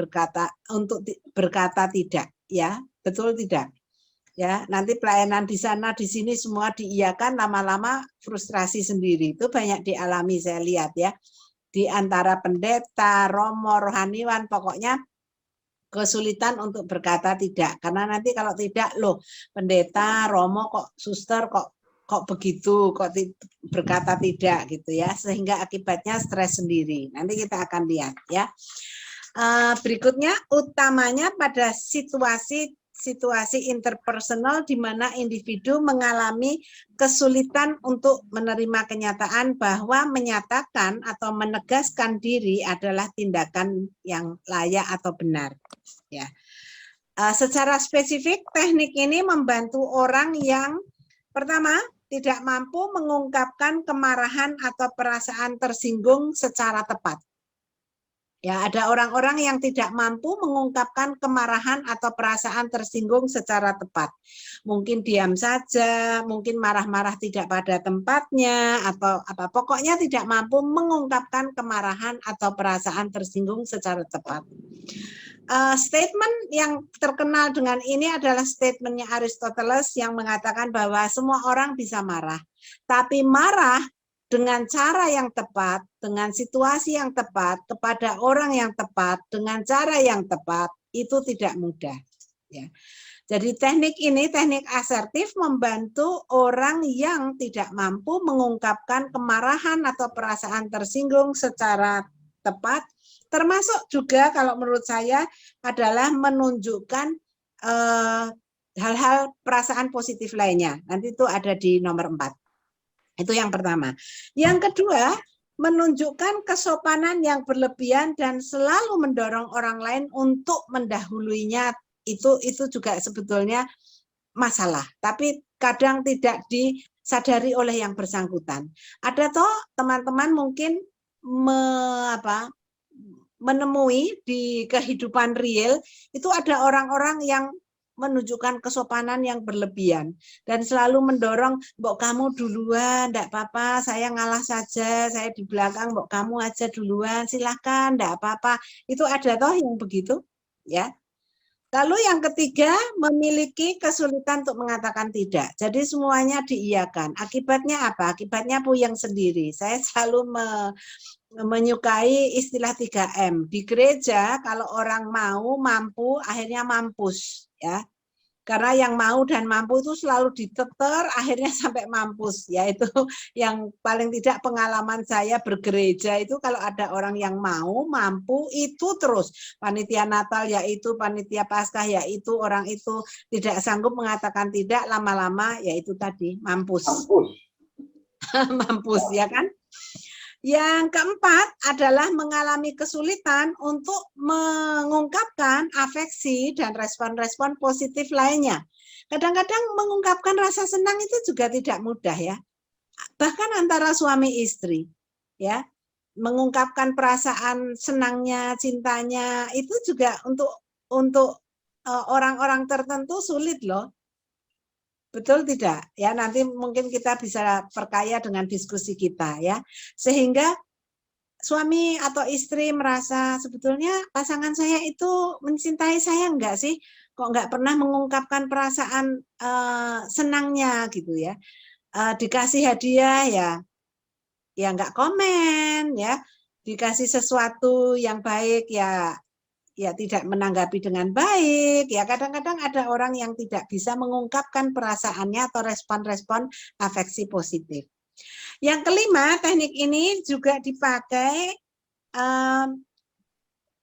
S3: berkata tidak, ya, betul tidak? Ya, nanti pelayanan di sana, di sini semua diiyakan, lama-lama frustrasi sendiri. Itu banyak dialami, saya lihat ya. Di antara pendeta, romo, rohaniwan, pokoknya kesulitan untuk berkata tidak. Karena nanti kalau tidak, loh pendeta, romo, kok suster, kok begitu, kok berkata tidak gitu ya. Sehingga akibatnya stres sendiri. Nanti kita akan lihat ya. Berikutnya, utamanya pada situasi interpersonal di mana individu mengalami kesulitan untuk menerima kenyataan bahwa menyatakan atau menegaskan diri adalah tindakan yang layak atau benar. Ya. Secara spesifik, teknik ini membantu orang yang pertama tidak mampu mengungkapkan kemarahan atau perasaan tersinggung secara tepat. Ya, ada orang-orang yang tidak mampu mengungkapkan kemarahan atau perasaan tersinggung secara tepat. Mungkin diam saja, mungkin marah-marah tidak pada tempatnya, atau apa. Pokoknya tidak mampu mengungkapkan kemarahan atau perasaan tersinggung secara tepat. Statement yang terkenal dengan ini adalah statementnya Aristoteles yang mengatakan bahwa semua orang bisa marah. Tapi marah dengan cara yang tepat, dengan situasi yang tepat, kepada orang yang tepat, dengan cara yang tepat, itu tidak mudah. Ya. Jadi teknik ini, teknik asertif, membantu orang yang tidak mampu mengungkapkan kemarahan atau perasaan tersinggung secara tepat, termasuk juga kalau menurut saya adalah menunjukkan hal-hal perasaan positif lainnya. Nanti itu ada di nomor 4. Itu yang pertama. Yang kedua, menunjukkan kesopanan yang berlebihan dan selalu mendorong orang lain untuk mendahuluinya. Itu juga sebetulnya masalah. Tapi kadang tidak disadari oleh yang bersangkutan. Ada toh teman-teman mungkin menemui di kehidupan real, itu ada orang-orang yang menunjukkan kesopanan yang berlebihan dan selalu mendorong, mbok kamu duluan, enggak apa-apa, saya ngalah saja, saya di belakang, mbok kamu aja duluan, silahkan, enggak apa-apa. Itu ada toh yang begitu, ya. Lalu yang ketiga, memiliki kesulitan untuk mengatakan tidak. Jadi semuanya diiyakan. Akibatnya apa? Akibatnya puyeng sendiri. Saya selalu menyukai istilah 3M. Di gereja kalau orang mau, mampu, akhirnya mampus, ya. Karena yang mau dan mampu itu selalu diteter, akhirnya sampai mampus. Ya, itu yang paling tidak pengalaman saya bergereja itu kalau ada orang yang mau, mampu, itu terus. Panitia Natal yaitu, panitia Paskah yaitu, orang itu tidak sanggup mengatakan tidak, lama-lama yaitu tadi, mampus. Mampus, ya kan? Yang keempat adalah mengalami kesulitan untuk mengungkapkan afeksi dan respon-respon positif lainnya. Kadang-kadang mengungkapkan rasa senang itu juga tidak mudah, ya. Bahkan antara suami istri, ya. Mengungkapkan perasaan senangnya, cintanya itu juga untuk orang-orang tertentu sulit loh. Betul tidak? Ya, nanti mungkin kita bisa perkaya dengan diskusi kita, ya. Sehingga suami atau istri merasa sebetulnya pasangan saya itu mencintai saya enggak sih? Kok enggak pernah mengungkapkan perasaan senangnya gitu, ya. Dikasih hadiah ya enggak komen, ya. Dikasih sesuatu yang baik ya tidak menanggapi dengan baik, ya kadang-kadang ada orang yang tidak bisa mengungkapkan perasaannya atau respon-respon afeksi positif. Yang kelima, teknik ini juga dipakai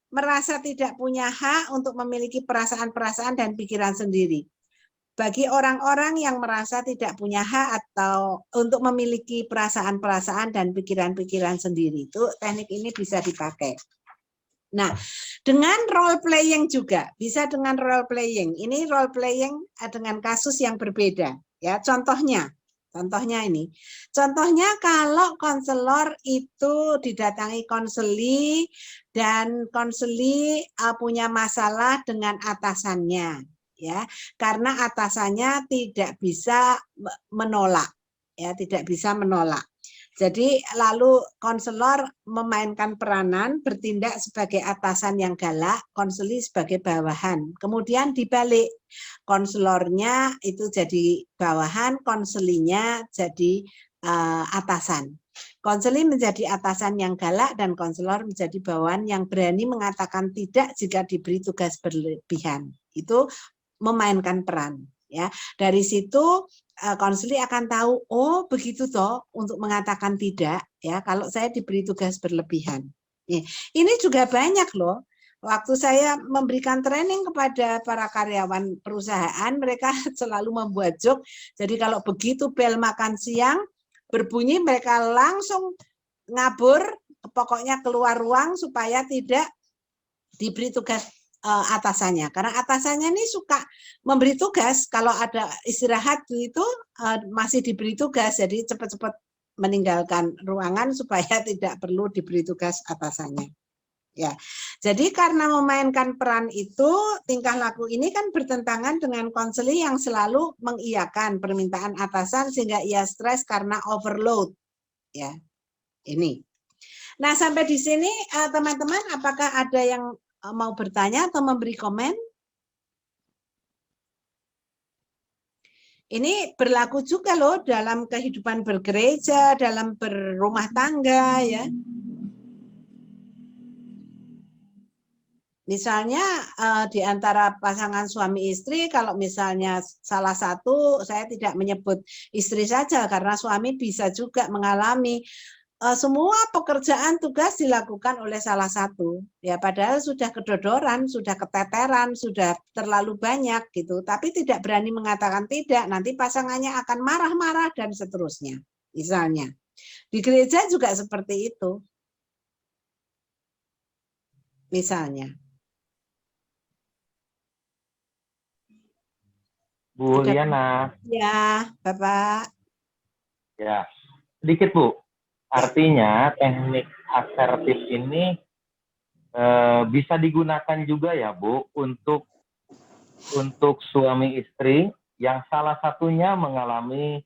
S3: merasa tidak punya hak untuk memiliki perasaan-perasaan dan pikiran sendiri. Bagi orang-orang yang merasa tidak punya hak atau untuk memiliki perasaan-perasaan dan pikiran-pikiran sendiri, itu teknik ini bisa dipakai. Nah, dengan role playing juga, bisa dengan role playing. Ini role playing dengan kasus yang berbeda, ya. Contohnya ini. Contohnya kalau konselor itu didatangi konseli dan konseli punya masalah dengan atasannya, ya. Karena atasannya tidak bisa menolak, ya, tidak bisa menolak. Jadi lalu konselor memainkan peranan, bertindak sebagai atasan yang galak, konseli sebagai bawahan. Kemudian dibalik, konselornya itu jadi bawahan, konselinya jadi atasan. Konseli menjadi atasan yang galak dan konselor menjadi bawahan yang berani mengatakan tidak jika diberi tugas berlebihan. Itu memainkan peran. Ya, dari situ konseli akan tahu, oh begitu toh untuk mengatakan tidak, ya kalau saya diberi tugas berlebihan. Ini juga banyak loh. Waktu saya memberikan training kepada para karyawan perusahaan, mereka selalu membuat joke. Jadi kalau begitu bel makan siang berbunyi, mereka langsung ngabur, pokoknya keluar ruang supaya tidak diberi tugas atasannya, karena atasannya ini suka memberi tugas. Kalau ada istirahat itu masih diberi tugas, jadi cepat-cepat meninggalkan ruangan supaya tidak perlu diberi tugas atasannya. Ya, jadi karena memainkan peran itu, tingkah laku ini kan bertentangan dengan konseli yang selalu mengiyakan permintaan atasan sehingga ia stres karena overload. Ya, ini. Nah, sampai di sini teman-teman, apakah ada yang mau bertanya atau memberi komen? Ini berlaku juga loh dalam kehidupan bergereja, dalam berumah tangga, ya. Misalnya di antara pasangan suami istri, kalau misalnya salah satu, saya tidak menyebut istri saja karena suami bisa juga mengalami semua pekerjaan tugas dilakukan oleh salah satu, ya padahal sudah kedodoran, sudah keteteran, sudah terlalu banyak gitu, tapi tidak berani mengatakan tidak, nanti pasangannya akan marah-marah dan seterusnya. Misalnya di gereja juga seperti itu, misalnya.
S8: Bu Liana.
S3: Ya, Bapak.
S8: Ya, sedikit Bu. Artinya teknik asertif ini bisa digunakan juga ya Bu untuk untuk suami istri yang salah satunya mengalami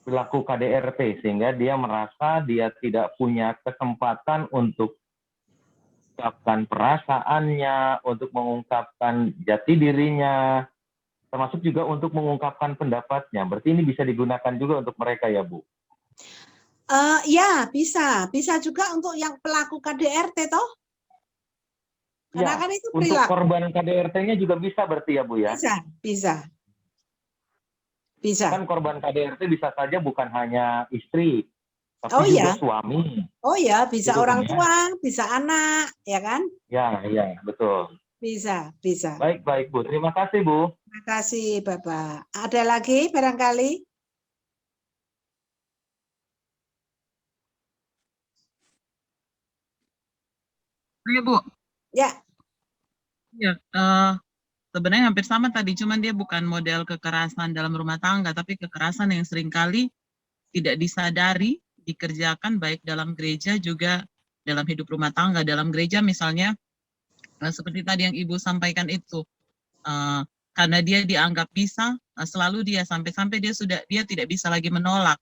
S8: perilaku KDRT sehingga dia merasa dia tidak punya kesempatan untuk mengungkapkan perasaannya, untuk mengungkapkan jati dirinya, termasuk juga untuk mengungkapkan pendapatnya. Berarti ini bisa digunakan juga untuk mereka ya, Bu?
S3: Ya, bisa juga untuk yang pelaku KDRT toh. Karena
S8: Ya,
S3: kan itu
S8: untuk
S3: perilaku.
S8: korban KDRT-nya juga bisa berarti ya, Bu ya?
S3: Bisa.
S8: Kan korban KDRT bisa saja bukan hanya istri, tapi
S3: Oh
S8: juga
S3: ya.
S8: suami.
S3: Oh ya, bisa
S8: Gitu kan
S3: orang
S8: ya?
S3: tua, bisa anak, ya kan?
S8: Ya, betul.
S3: Bisa.
S8: Baik, Bu. Terima kasih, Bu.
S3: Terima kasih, Bapak. Ada lagi barangkali?
S7: Ya, Bu.
S3: Ya.
S7: Ya, sebenarnya hampir sama tadi, cuman dia bukan model kekerasan dalam rumah tangga, tapi kekerasan yang seringkali tidak disadari, dikerjakan baik dalam gereja juga dalam hidup rumah tangga. Dalam gereja misalnya, seperti tadi yang Ibu sampaikan itu, karena dia dianggap bisa, selalu dia sampai-sampai dia tidak bisa lagi menolak.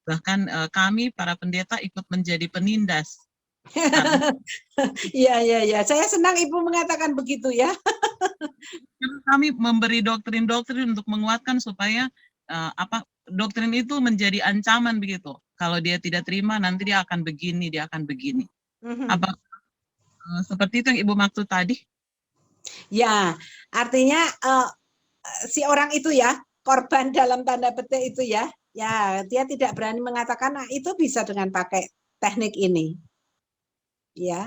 S7: Bahkan kami para pendeta ikut menjadi penindas.
S3: Iya. Saya senang Ibu mengatakan begitu ya.
S7: Kami memberi doktrin-doktrin untuk menguatkan supaya doktrin itu menjadi ancaman begitu. Kalau dia tidak terima, nanti dia akan begini, dia akan begini. Apa seperti itu yang Ibu maksud tadi?
S3: Ya, artinya si orang itu ya, korban dalam tanda petik itu ya, dia tidak berani mengatakan, nah itu bisa dengan pakai teknik ini. Ya,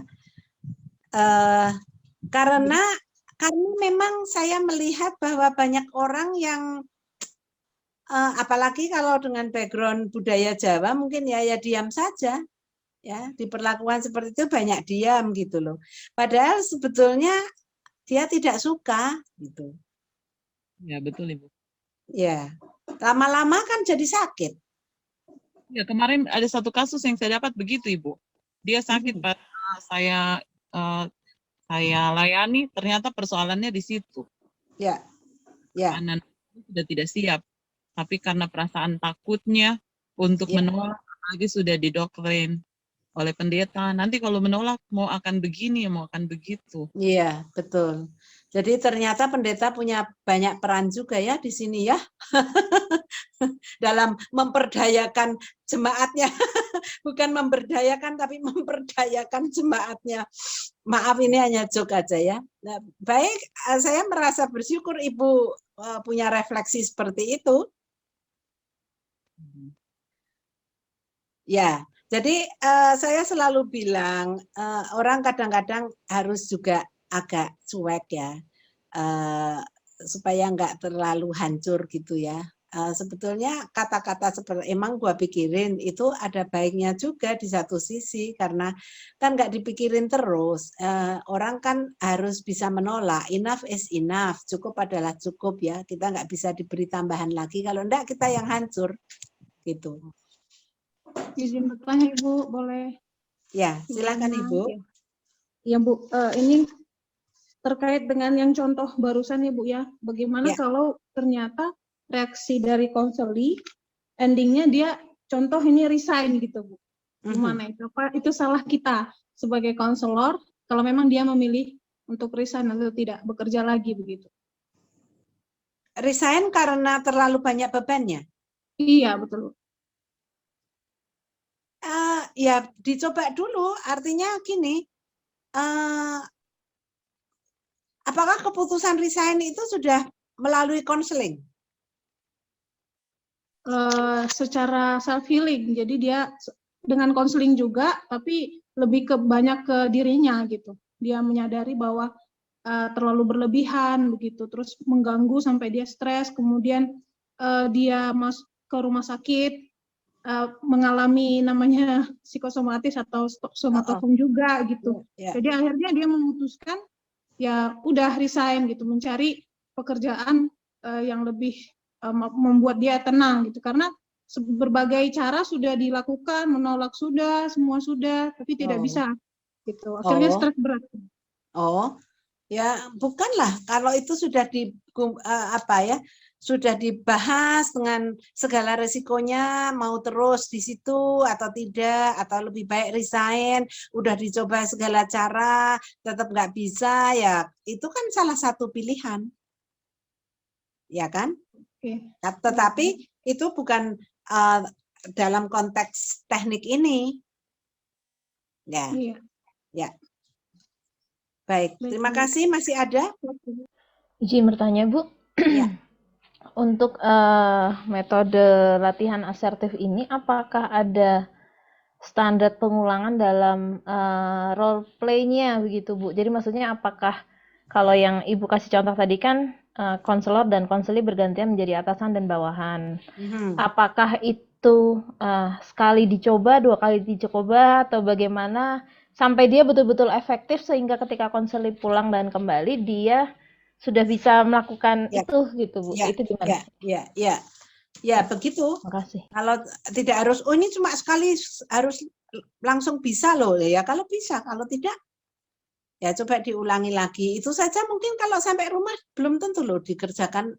S3: karena memang saya melihat bahwa banyak orang yang apalagi kalau dengan background budaya Jawa mungkin ya diam saja, ya diperlakukan seperti itu banyak diam gitu loh. Padahal sebetulnya dia tidak suka gitu.
S7: Ya betul Ibu.
S3: Ya, lama-lama kan jadi sakit.
S7: Ya kemarin ada satu kasus yang saya dapat begitu Ibu. Dia sakit pas saya layani, ternyata persoalannya di situ.
S3: Ya.
S7: Karena sudah tidak siap, tapi karena perasaan takutnya untuk menolak, lagi sudah didoktrin oleh pendeta. Nanti kalau menolak mau akan begini, mau akan begitu.
S3: Iya, betul. Jadi ternyata pendeta punya banyak peran juga ya di sini ya. Dalam memperdayakan jemaatnya. Bukan memberdayakan tapi memperdayakan jemaatnya. Maaf ini hanya joke aja ya. Nah, baik, saya merasa bersyukur Ibu punya refleksi seperti itu. Ya, jadi saya selalu bilang orang kadang-kadang harus juga agak cuek ya, supaya nggak terlalu hancur gitu ya. Sebetulnya kata-kata seperti emang gua pikirin itu ada baiknya juga di satu sisi karena kan nggak dipikirin terus. Orang kan harus bisa menolak, enough is enough, cukup adalah cukup ya. Kita nggak bisa diberi tambahan lagi, kalau enggak kita yang hancur gitu.
S6: Izin bertanya Ibu, boleh?
S3: Ya, silakan Ibu.
S6: Ya Bu, ini terkait dengan yang contoh barusan Ibu ya. Bagaimana kalau ternyata reaksi dari konseli, endingnya dia contoh ini resign gitu Bu. Gimana itu? Apa itu salah kita sebagai konselor kalau memang dia memilih untuk resign atau tidak bekerja lagi begitu?
S3: Resign karena terlalu banyak bebannya?
S6: Iya, betul.
S3: Ya dicoba dulu, artinya gini, apakah keputusan resign itu sudah melalui konseling?
S6: Secara self healing, jadi dia dengan konseling juga, tapi lebih ke banyak ke dirinya gitu. Dia menyadari bahwa terlalu berlebihan begitu, terus mengganggu sampai dia stres, kemudian dia masuk ke rumah sakit, mengalami namanya psikosomatis atau somatofom juga gitu. Jadi akhirnya dia memutuskan ya udah resign gitu, mencari pekerjaan yang lebih membuat dia tenang gitu, karena berbagai cara sudah dilakukan, menolak sudah, semua sudah, tapi tidak bisa gitu. Akhirnya stres berat.
S3: Ya, bukanlah kalau itu sudah sudah dibahas dengan segala resikonya, mau terus di situ atau tidak, atau lebih baik resign, udah dicoba segala cara, tetap nggak bisa, ya itu kan salah satu pilihan, ya kan? Tetapi itu bukan dalam konteks teknik ini, ya, ya. Baik, terima kasih. Masih ada?
S9: Izin bertanya, Bu.
S3: Ya.
S9: Untuk metode latihan asertif ini, apakah ada standar pengulangan dalam role play-nya begitu, Bu? Jadi maksudnya apakah kalau yang Ibu kasih contoh tadi kan konselor dan konseli bergantian menjadi atasan dan bawahan. Apakah itu sekali dicoba, 2 kali dicoba, atau bagaimana sampai dia betul-betul efektif sehingga ketika konseli pulang dan kembali dia sudah bisa melakukan itu gitu, Bu? Itu gimana?
S3: Ya, begitu.
S9: Makasih.
S3: Kalau tidak harus, oh ini cuma sekali harus langsung bisa loh ya. Kalau bisa, kalau tidak ya coba diulangi lagi. Itu saja mungkin kalau sampai rumah belum tentu loh dikerjakan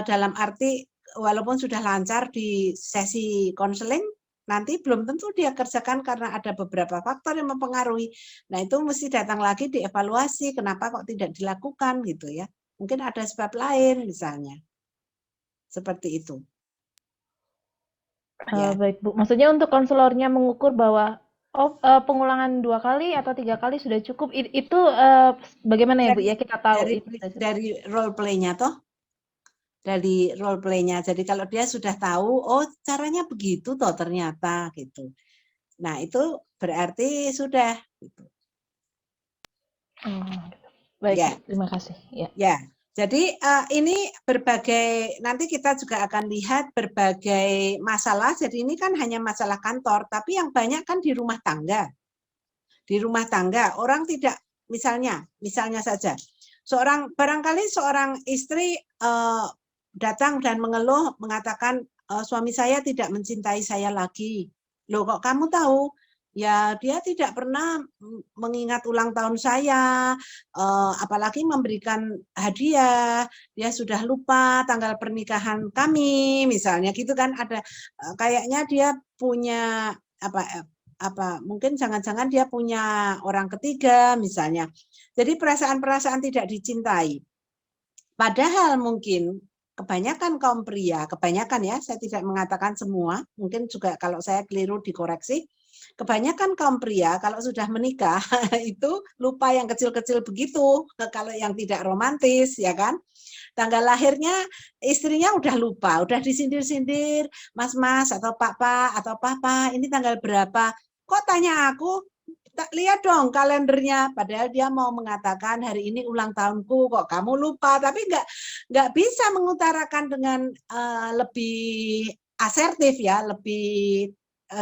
S3: dalam arti walaupun sudah lancar di sesi konseling, nanti belum tentu dia kerjakan karena ada beberapa faktor yang mempengaruhi. Nah itu mesti datang lagi dievaluasi kenapa kok tidak dilakukan gitu ya. Mungkin ada sebab lain misalnya. Seperti itu.
S9: Baik, Bu. Maksudnya untuk konselornya mengukur bahwa pengulangan 2 kali atau 3 kali sudah cukup, itu bagaimana ya, Bu? Ya kita tahu
S3: dari role play-nya toh. Dari role play-nya. Jadi kalau dia sudah tahu, oh caranya begitu toh ternyata gitu. Nah itu berarti sudah. Gitu.
S9: Baik,
S3: ya.
S9: Terima kasih.
S3: Ya. Jadi ini berbagai, nanti kita juga akan lihat berbagai masalah. Jadi ini kan hanya masalah kantor, tapi yang banyak kan di rumah tangga. Di rumah tangga orang tidak, misalnya saja, barangkali seorang istri datang dan mengeluh mengatakan suami saya tidak mencintai saya lagi. Loh kok kamu tahu? Ya dia tidak pernah mengingat ulang tahun saya, apalagi memberikan hadiah. Dia sudah lupa tanggal pernikahan kami, misalnya gitu kan. Ada kayaknya dia punya mungkin jangan-jangan dia punya orang ketiga misalnya. Jadi perasaan-perasaan tidak dicintai. Padahal mungkin kebanyakan kaum pria, kebanyakan ya, saya tidak mengatakan semua, mungkin juga kalau saya keliru dikoreksi, kebanyakan kaum pria kalau sudah menikah itu lupa yang kecil-kecil begitu, kalau yang tidak romantis, ya kan? Tanggal lahirnya istrinya udah lupa, udah disindir-sindir, mas-mas atau pak-pak atau papa, ini tanggal berapa? Kok tanya aku? Lihat dong kalendernya, padahal dia mau mengatakan hari ini ulang tahunku, kok kamu lupa, tapi nggak bisa mengutarakan dengan lebih asertif ya, lebih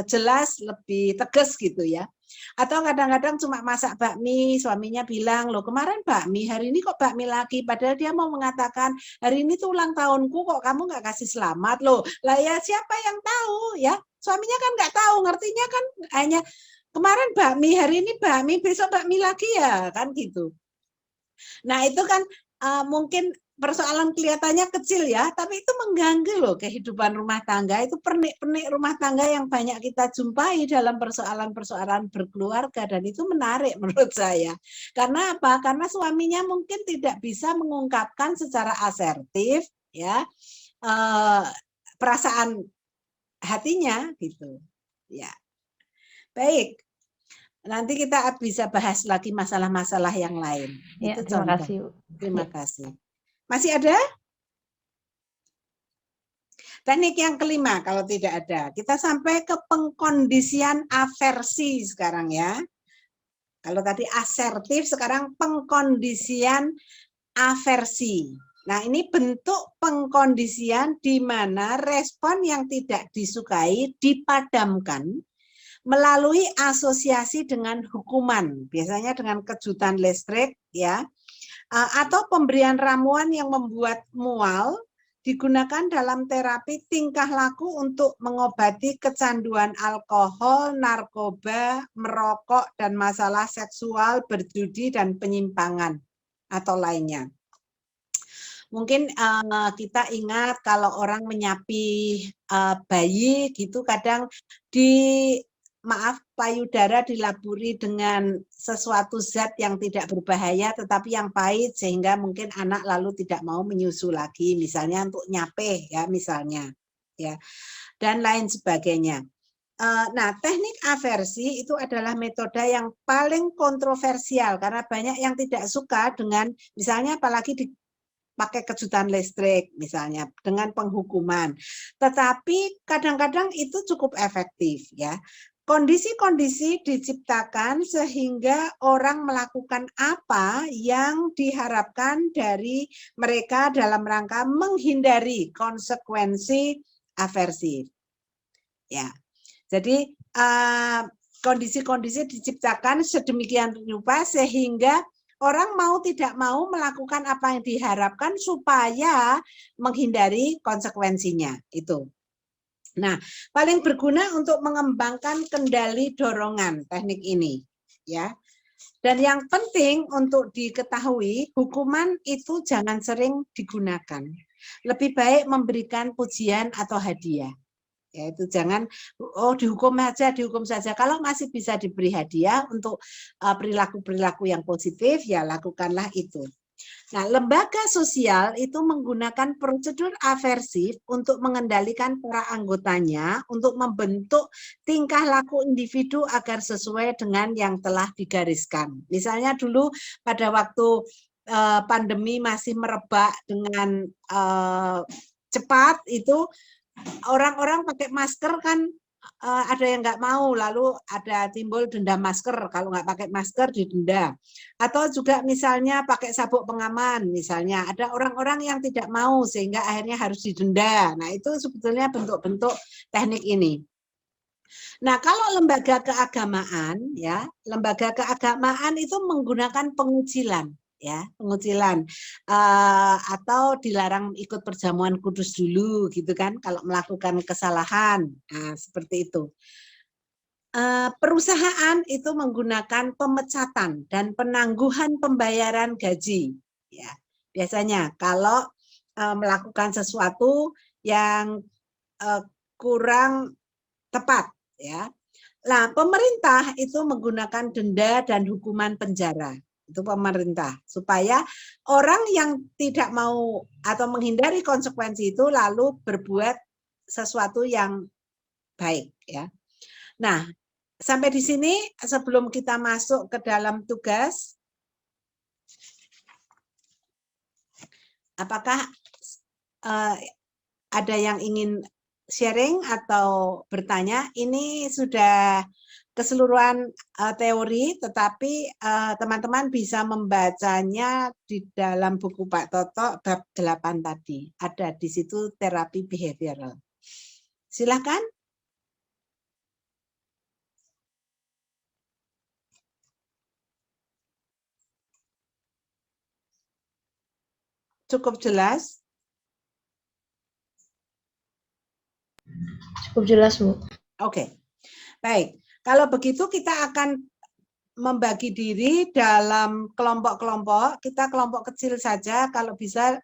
S3: jelas, lebih tegas gitu ya. Atau kadang-kadang cuma masak bakmi, suaminya bilang, loh kemarin bakmi, hari ini kok bakmi lagi, padahal dia mau mengatakan hari ini tuh ulang tahunku, kok kamu nggak kasih selamat loh. Lah ya siapa yang tahu ya, suaminya kan nggak tahu, ngertinya kan hanya kemarin bakmi, hari ini bakmi, besok bakmi lagi ya, kan gitu. Nah itu kan mungkin persoalan kelihatannya kecil ya, tapi itu mengganggu loh kehidupan rumah tangga. Itu pernik-pernik rumah tangga yang banyak kita jumpai dalam persoalan-persoalan berkeluarga, dan itu menarik menurut saya. Karena apa? Karena suaminya mungkin tidak bisa mengungkapkan secara asertif ya perasaan hatinya gitu. Ya. Baik. Nanti kita bisa bahas lagi masalah-masalah yang lain.
S9: Ya,
S3: itu
S9: terima
S3: contoh.
S9: kasih.
S3: Terima kasih. Masih ada? Teknik yang kelima kalau tidak ada. Kita sampai ke pengkondisian aversi sekarang ya. Kalau tadi asertif, sekarang pengkondisian aversi. Nah, ini bentuk pengkondisian di mana respon yang tidak disukai dipadamkan melalui asosiasi dengan hukuman, biasanya dengan kejutan listrik ya, atau pemberian ramuan yang membuat mual, digunakan dalam terapi tingkah laku untuk mengobati kecanduan alkohol, narkoba, merokok, dan masalah seksual, berjudi, dan penyimpangan. atau lainnya. Mungkin kita ingat kalau orang menyapi bayi gitu kadang payudara dilaburi dengan sesuatu zat yang tidak berbahaya tetapi yang pahit sehingga mungkin anak lalu tidak mau menyusu lagi, misalnya untuk nyape ya misalnya ya, dan lain sebagainya. Nah, teknik aversi itu adalah metode yang paling kontroversial karena banyak yang tidak suka dengan misalnya apalagi pakai kejutan listrik misalnya dengan penghukuman. Tetapi kadang-kadang itu cukup efektif ya. Kondisi-kondisi diciptakan sehingga orang melakukan apa yang diharapkan dari mereka dalam rangka menghindari konsekuensi aversif. Ya. Jadi kondisi-kondisi diciptakan sedemikian rupa sehingga orang mau tidak mau melakukan apa yang diharapkan supaya menghindari konsekuensinya itu. Nah, paling berguna untuk mengembangkan kendali dorongan teknik ini, ya. Dan yang penting untuk diketahui, hukuman itu jangan sering digunakan. Lebih baik memberikan pujian atau hadiah. Yaitu jangan dihukum saja. Kalau masih bisa diberi hadiah untuk perilaku-perilaku yang positif, ya lakukanlah itu. Nah, lembaga sosial itu menggunakan prosedur aversif untuk mengendalikan para anggotanya untuk membentuk tingkah laku individu agar sesuai dengan yang telah digariskan. Misalnya dulu pada waktu pandemi masih merebak dengan cepat itu orang-orang pakai masker kan ada yang nggak mau, lalu ada timbul denda masker, kalau nggak pakai masker didenda. Atau juga misalnya pakai sabuk pengaman, misalnya ada orang-orang yang tidak mau sehingga akhirnya harus didenda. Nah itu sebetulnya bentuk-bentuk teknik ini. Nah kalau lembaga keagamaan, ya lembaga keagamaan itu menggunakan pengucilan. Ya, pengucilan atau dilarang ikut perjamuan kudus dulu gitu kan kalau melakukan kesalahan. Nah, seperti itu. Perusahaan itu menggunakan pemecatan dan penangguhan pembayaran gaji. Ya, biasanya kalau melakukan sesuatu yang kurang tepat, ya. Nah, pemerintah itu menggunakan denda dan hukuman penjara. Itu pemerintah, supaya orang yang tidak mau atau menghindari konsekuensi itu lalu berbuat sesuatu yang baik, ya. Nah, sampai di sini sebelum kita masuk ke dalam tugas, apakah ada yang ingin sharing atau bertanya? Ini sudah keseluruhan teori, tetapi teman-teman bisa membacanya di dalam buku Pak Toto bab 8 tadi. Ada di situ terapi behavioral. Silakan. Cukup jelas?
S9: Cukup jelas, Bu.
S3: Oke, baik. Kalau begitu kita akan membagi diri dalam kelompok-kelompok. Kita kelompok kecil saja, kalau bisa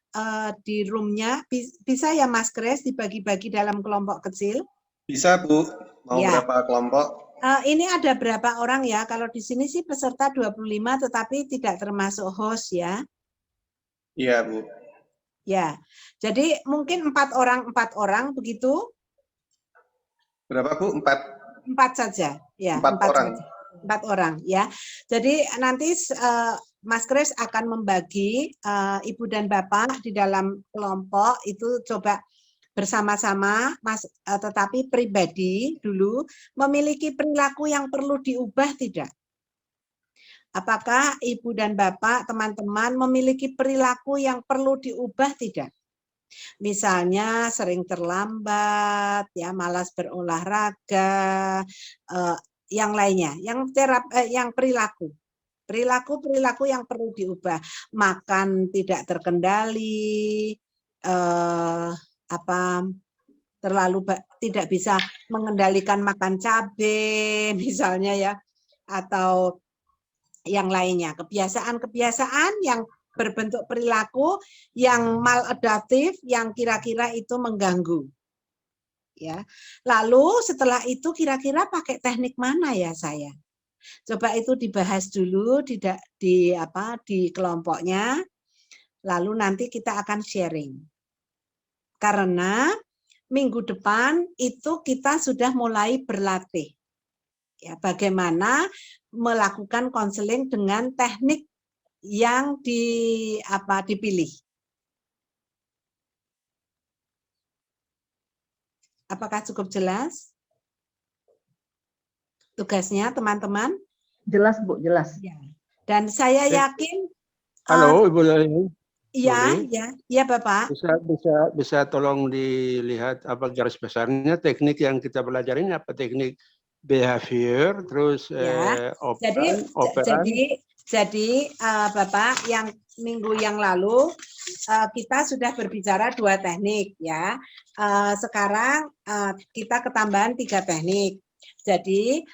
S3: di roomnya. Bisa ya Mas Kres dibagi-bagi dalam kelompok kecil?
S1: Bisa Bu, mau
S3: ya.
S1: berapa kelompok?
S3: Ini ada berapa orang ya? Kalau di sini sih peserta 25, tetapi tidak termasuk host ya.
S1: Iya Bu.
S3: Ya, jadi mungkin 4 orang begitu?
S1: Berapa Bu? 4?
S3: 4 saja, ya.
S1: 4 orang.
S3: Saja. 4 orang, ya. Jadi nanti Mas Kris akan membagi Ibu dan Bapak di dalam kelompok itu coba bersama-sama, tetapi pribadi dulu memiliki perilaku yang perlu diubah tidak? Apakah Ibu dan Bapak, teman-teman memiliki perilaku yang perlu diubah tidak? Misalnya sering terlambat, ya malas berolahraga, yang lainnya, yang perilaku yang perlu diubah, makan tidak terkendali, tidak bisa mengendalikan makan cabai, misalnya ya, atau yang lainnya, kebiasaan-kebiasaan yang berbentuk perilaku yang maladaptif, yang kira-kira itu mengganggu. Ya. Lalu setelah itu kira-kira pakai teknik mana ya saya? Coba itu dibahas dulu di kelompoknya. Lalu nanti kita akan sharing. Karena minggu depan itu kita sudah mulai berlatih. Ya, bagaimana melakukan konseling dengan teknik yang dipilih. Apakah cukup jelas tugasnya, teman-teman?
S14: Jelas, Bu, jelas.
S3: Ya. Dan saya yakin.
S10: Halo, Ibu Leli.
S3: Iya, ya, Bapak.
S10: Bisa tolong dilihat apa garis besarnya teknik yang kita belajar ini apa teknik behavior, terus
S3: Ya.
S10: operan.
S3: Jadi Bapak, yang minggu yang lalu kita sudah berbicara 2 teknik ya. Sekarang kita ketambahan 3 teknik. Jadi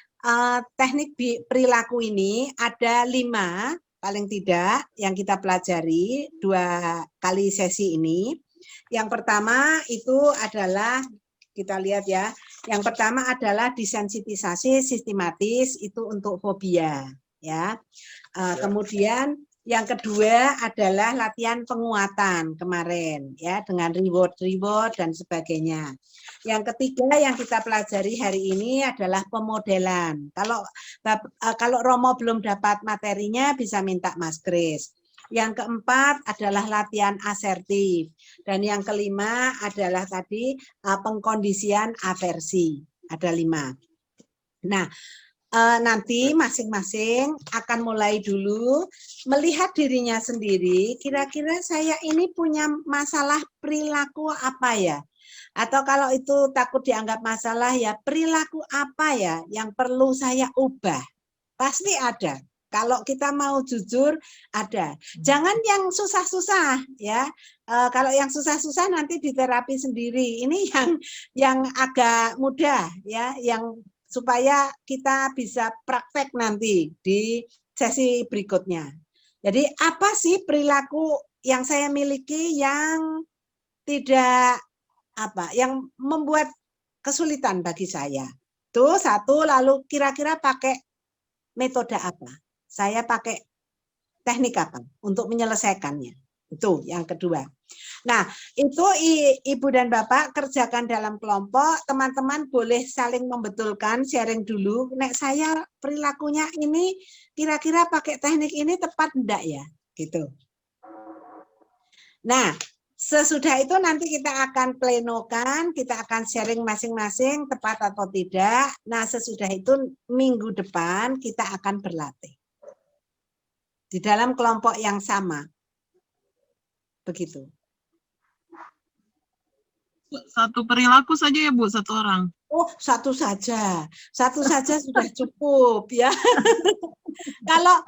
S3: teknik perilaku ini ada 5 paling tidak yang kita pelajari 2 kali sesi ini. Yang pertama itu adalah kita lihat ya. Yang pertama adalah desensitisasi sistematis itu untuk fobia ya. Kemudian yang kedua adalah latihan penguatan kemarin ya dengan reward dan sebagainya. Yang ketiga yang kita pelajari hari ini adalah pemodelan. Kalau Romo belum dapat materinya bisa minta Mas Kris. Yang keempat adalah latihan asertif. Dan yang kelima adalah tadi pengkondisian aversi. Ada 5. Nah, nanti masing-masing akan mulai dulu melihat dirinya sendiri, kira-kira saya ini punya masalah perilaku apa ya? Atau kalau itu takut dianggap masalah ya, perilaku apa ya yang perlu saya ubah? Pasti ada. Kalau kita mau jujur ada. Jangan yang susah-susah ya. Kalau yang susah-susah nanti diterapi sendiri. Ini yang agak mudah ya, yang supaya kita bisa praktek nanti di sesi berikutnya. Jadi apa sih perilaku yang saya miliki yang tidak yang membuat kesulitan bagi saya? Itu 1, lalu kira-kira pakai metode apa? Saya pakai teknik apa untuk menyelesaikannya? Itu yang kedua. Nah, itu Ibu dan Bapak kerjakan dalam kelompok, teman-teman boleh saling membetulkan, sharing dulu. Nek saya perilakunya ini kira-kira pakai teknik ini tepat enggak ya? Gitu. Nah, sesudah itu nanti kita akan plenokan, kita akan sharing masing-masing tepat atau tidak. Nah, sesudah itu minggu depan kita akan berlatih. Di dalam kelompok yang sama. Begitu.
S7: Satu perilaku saja ya Bu, 1 orang.
S3: Oh, 1 saja. 1 saja sudah cukup ya. Kalau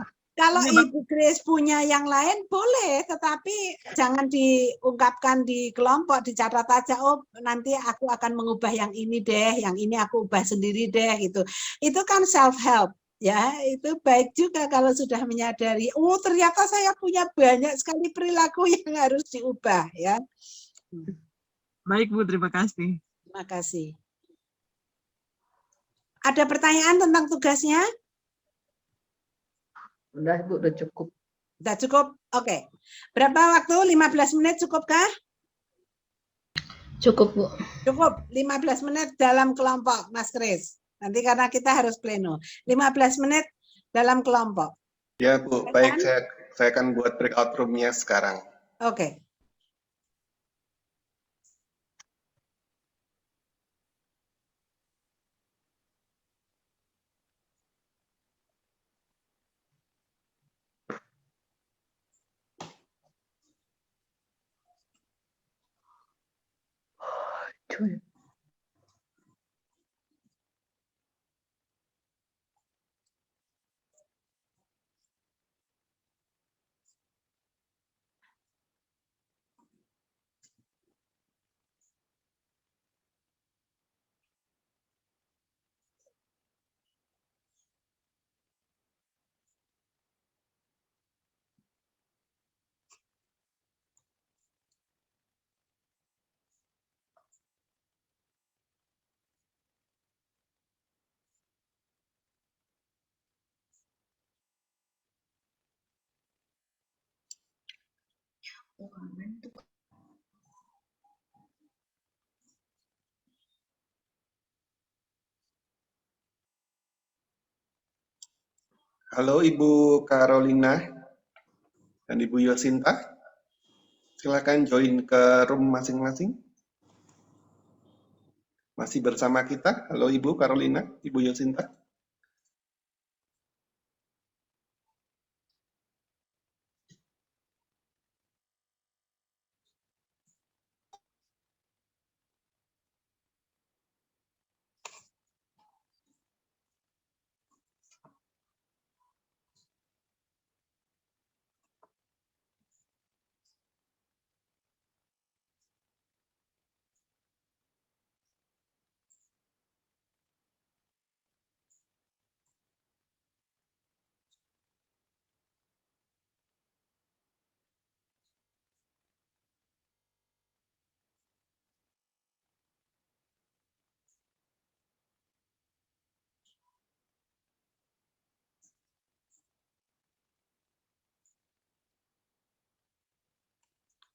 S3: Ibu Grace punya yang lain boleh, tetapi jangan diungkapkan di kelompok, dicatat aja. Oh, nanti aku akan mengubah yang ini deh, yang ini aku ubah sendiri deh gitu. Itu kan self help. Ya, itu baik juga kalau sudah menyadari, oh ternyata saya punya banyak sekali perilaku yang harus diubah ya.
S7: Baik Bu, terima kasih.
S3: Terima kasih. Ada pertanyaan tentang tugasnya?
S14: Udah Bu, udah cukup.
S3: Udah cukup? Oke. Berapa waktu? 15 menit cukupkah?
S9: Cukup, Bu.
S3: Cukup. 15 menit dalam kelompok, Mas Kris. Nanti karena kita harus pleno. 15 menit dalam kelompok.
S1: Ya Bu, baik, saya akan buat breakout room-nya sekarang.
S3: Oke.
S1: Halo Ibu Carolina dan Ibu Yosinta, silakan join ke room masing-masing. Masih bersama kita. Halo Ibu Carolina, Ibu Yosinta.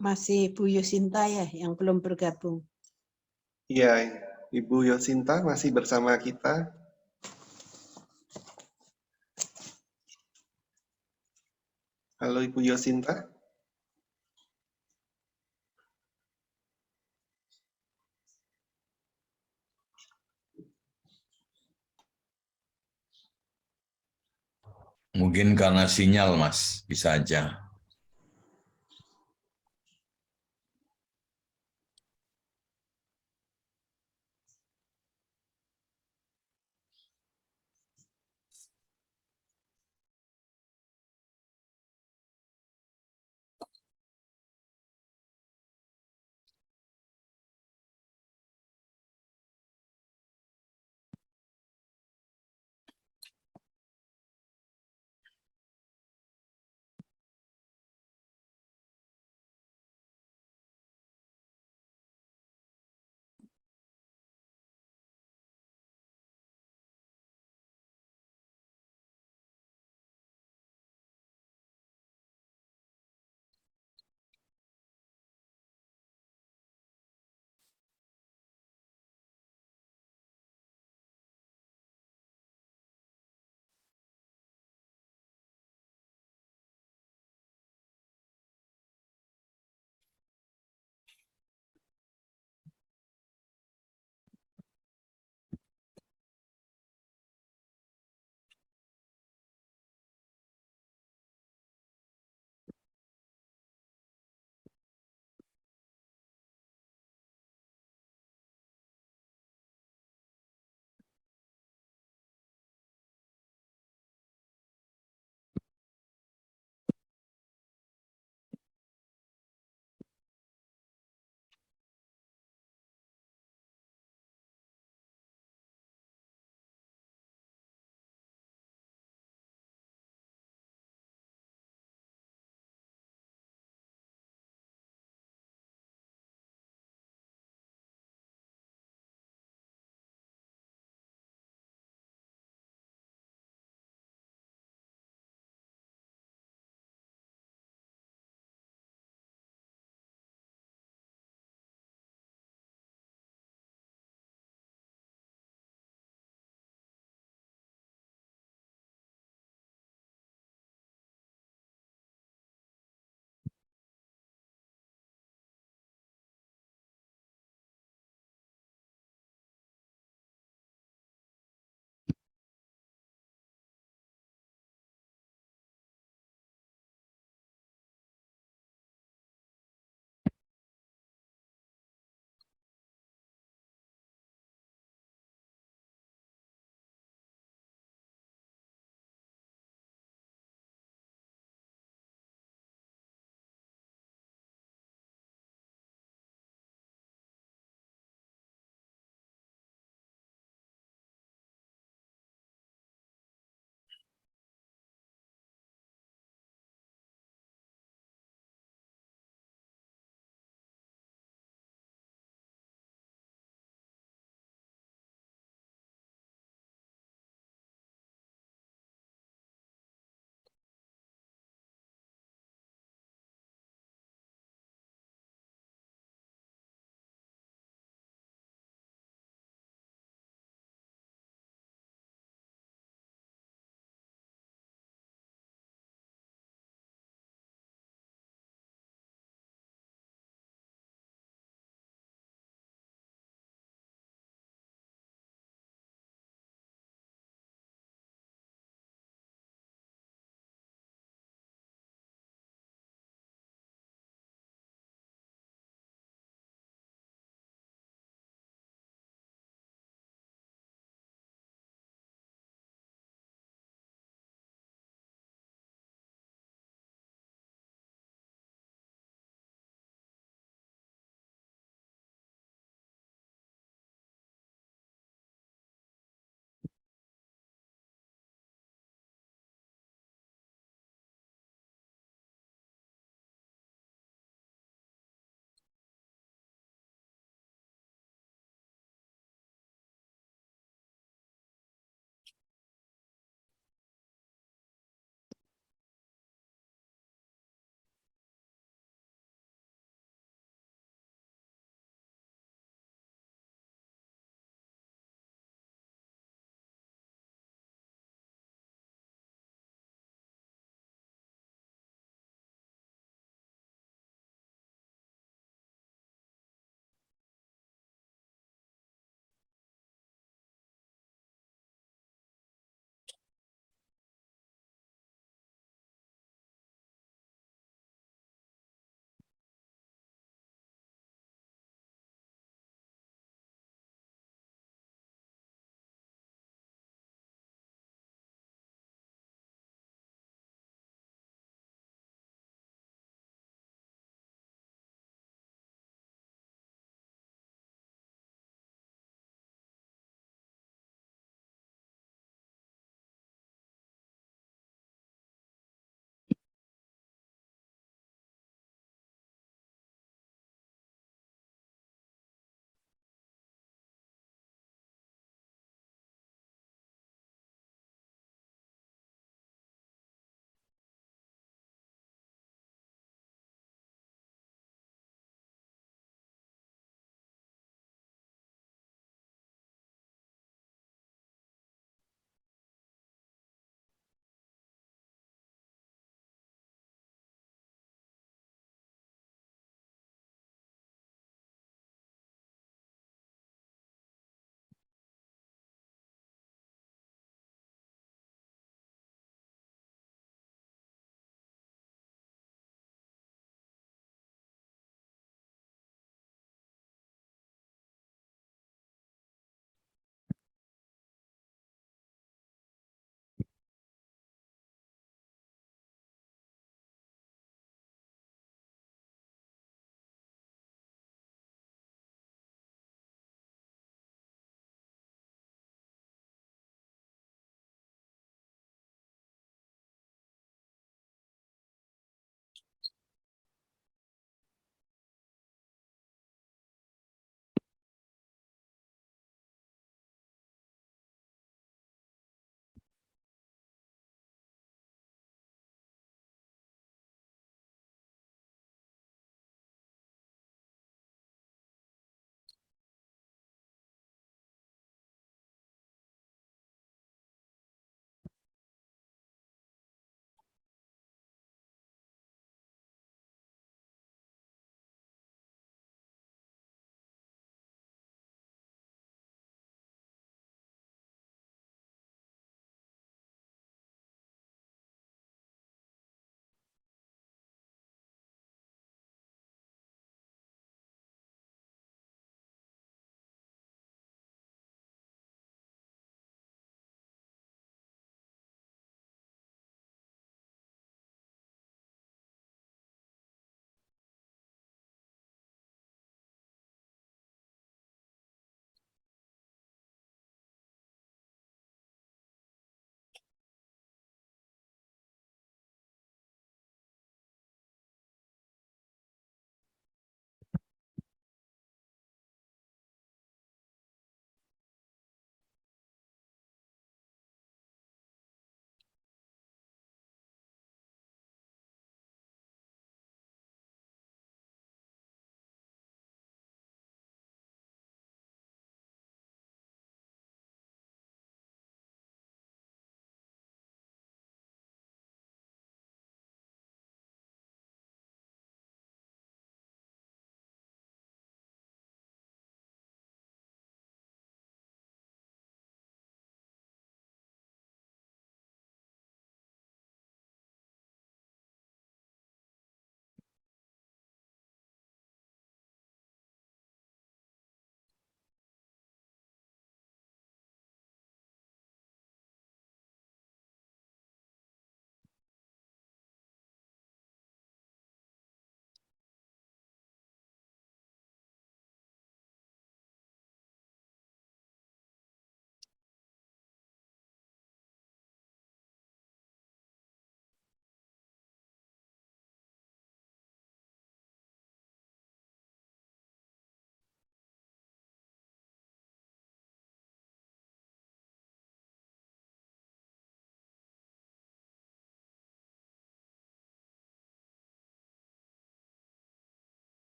S3: Masih Bu Yosinta ya yang belum bergabung.
S1: Iya, Ibu Yosinta masih bersama kita. Halo Ibu Yosinta.
S13: Mungkin karena sinyal, Mas, bisa aja.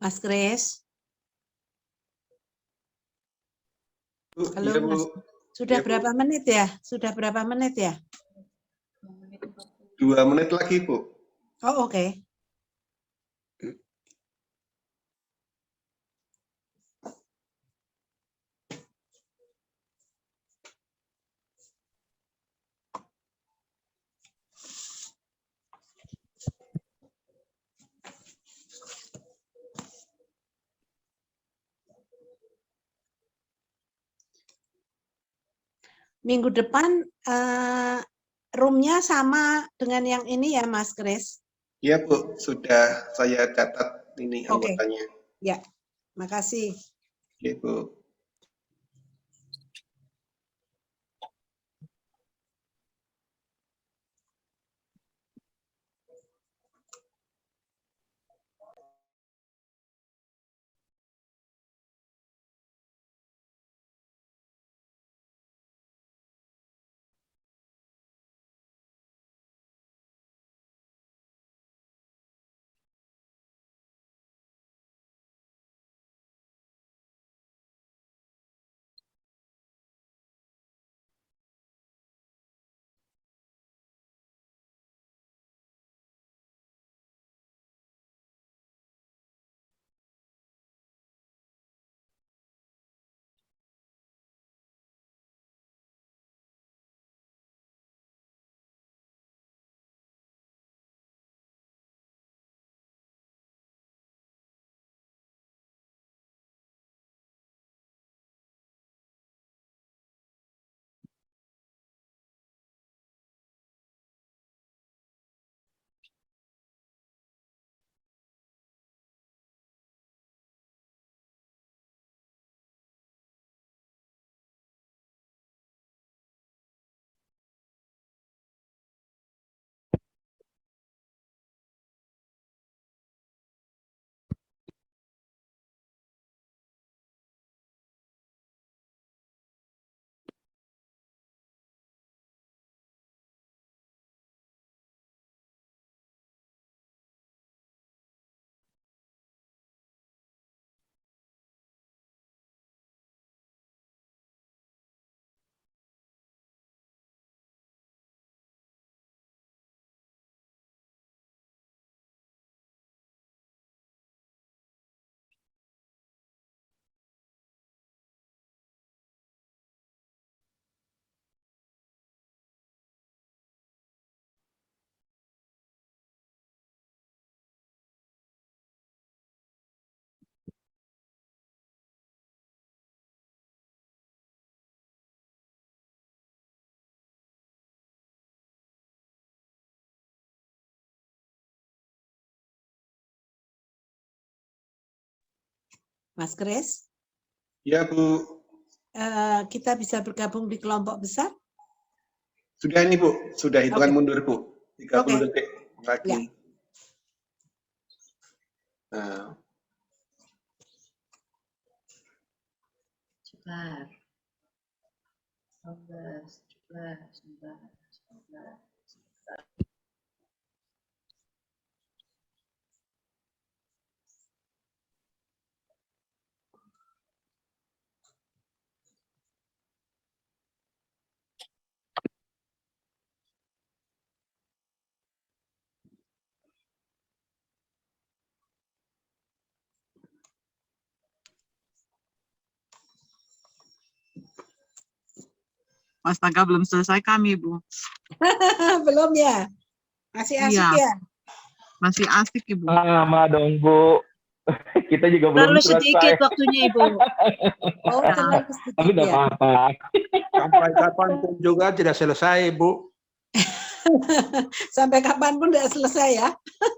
S3: Mas Kris. Halo,
S1: Iya, Bu.
S3: Mas. Sudah
S1: Iya, Bu.
S3: berapa menit ya? Sudah berapa menit ya?
S1: 2 menit lagi, Bu.
S3: Oh, oke. Minggu depan roomnya sama dengan yang ini ya, Mas Kris?
S1: Iya, Bu. Sudah saya catat ini
S3: Oke.
S1: anggotanya.
S3: Ya, makasih.
S1: Oke, Bu.
S3: Mas Kris,
S1: Iya, Bu.
S3: kita bisa bergabung di kelompok besar?
S1: Sudah ini, Bu. Sudah hitungan
S3: Oke.
S1: mundur, Bu. 30
S3: Oke.
S1: detik lagi.
S3: Ya.
S1: Nah,
S14: Sebentar. 19, 17, 19, 19.
S7: Astaga, belum selesai kami, Bu.
S3: Belum ya? Masih asik
S7: Iya.
S3: ya?
S7: Masih asik, Ibu.
S8: Lama dong, Bu. Kita juga belum
S5: Terlalu
S8: selesai.
S5: sedikit waktunya, Ibu.
S3: Oh, terlalu sedikit
S8: Tapi nggak
S3: ya?
S8: apa-apa.
S10: Sampai kapanpun juga tidak selesai, Bu.
S3: Sampai kapanpun tidak selesai ya?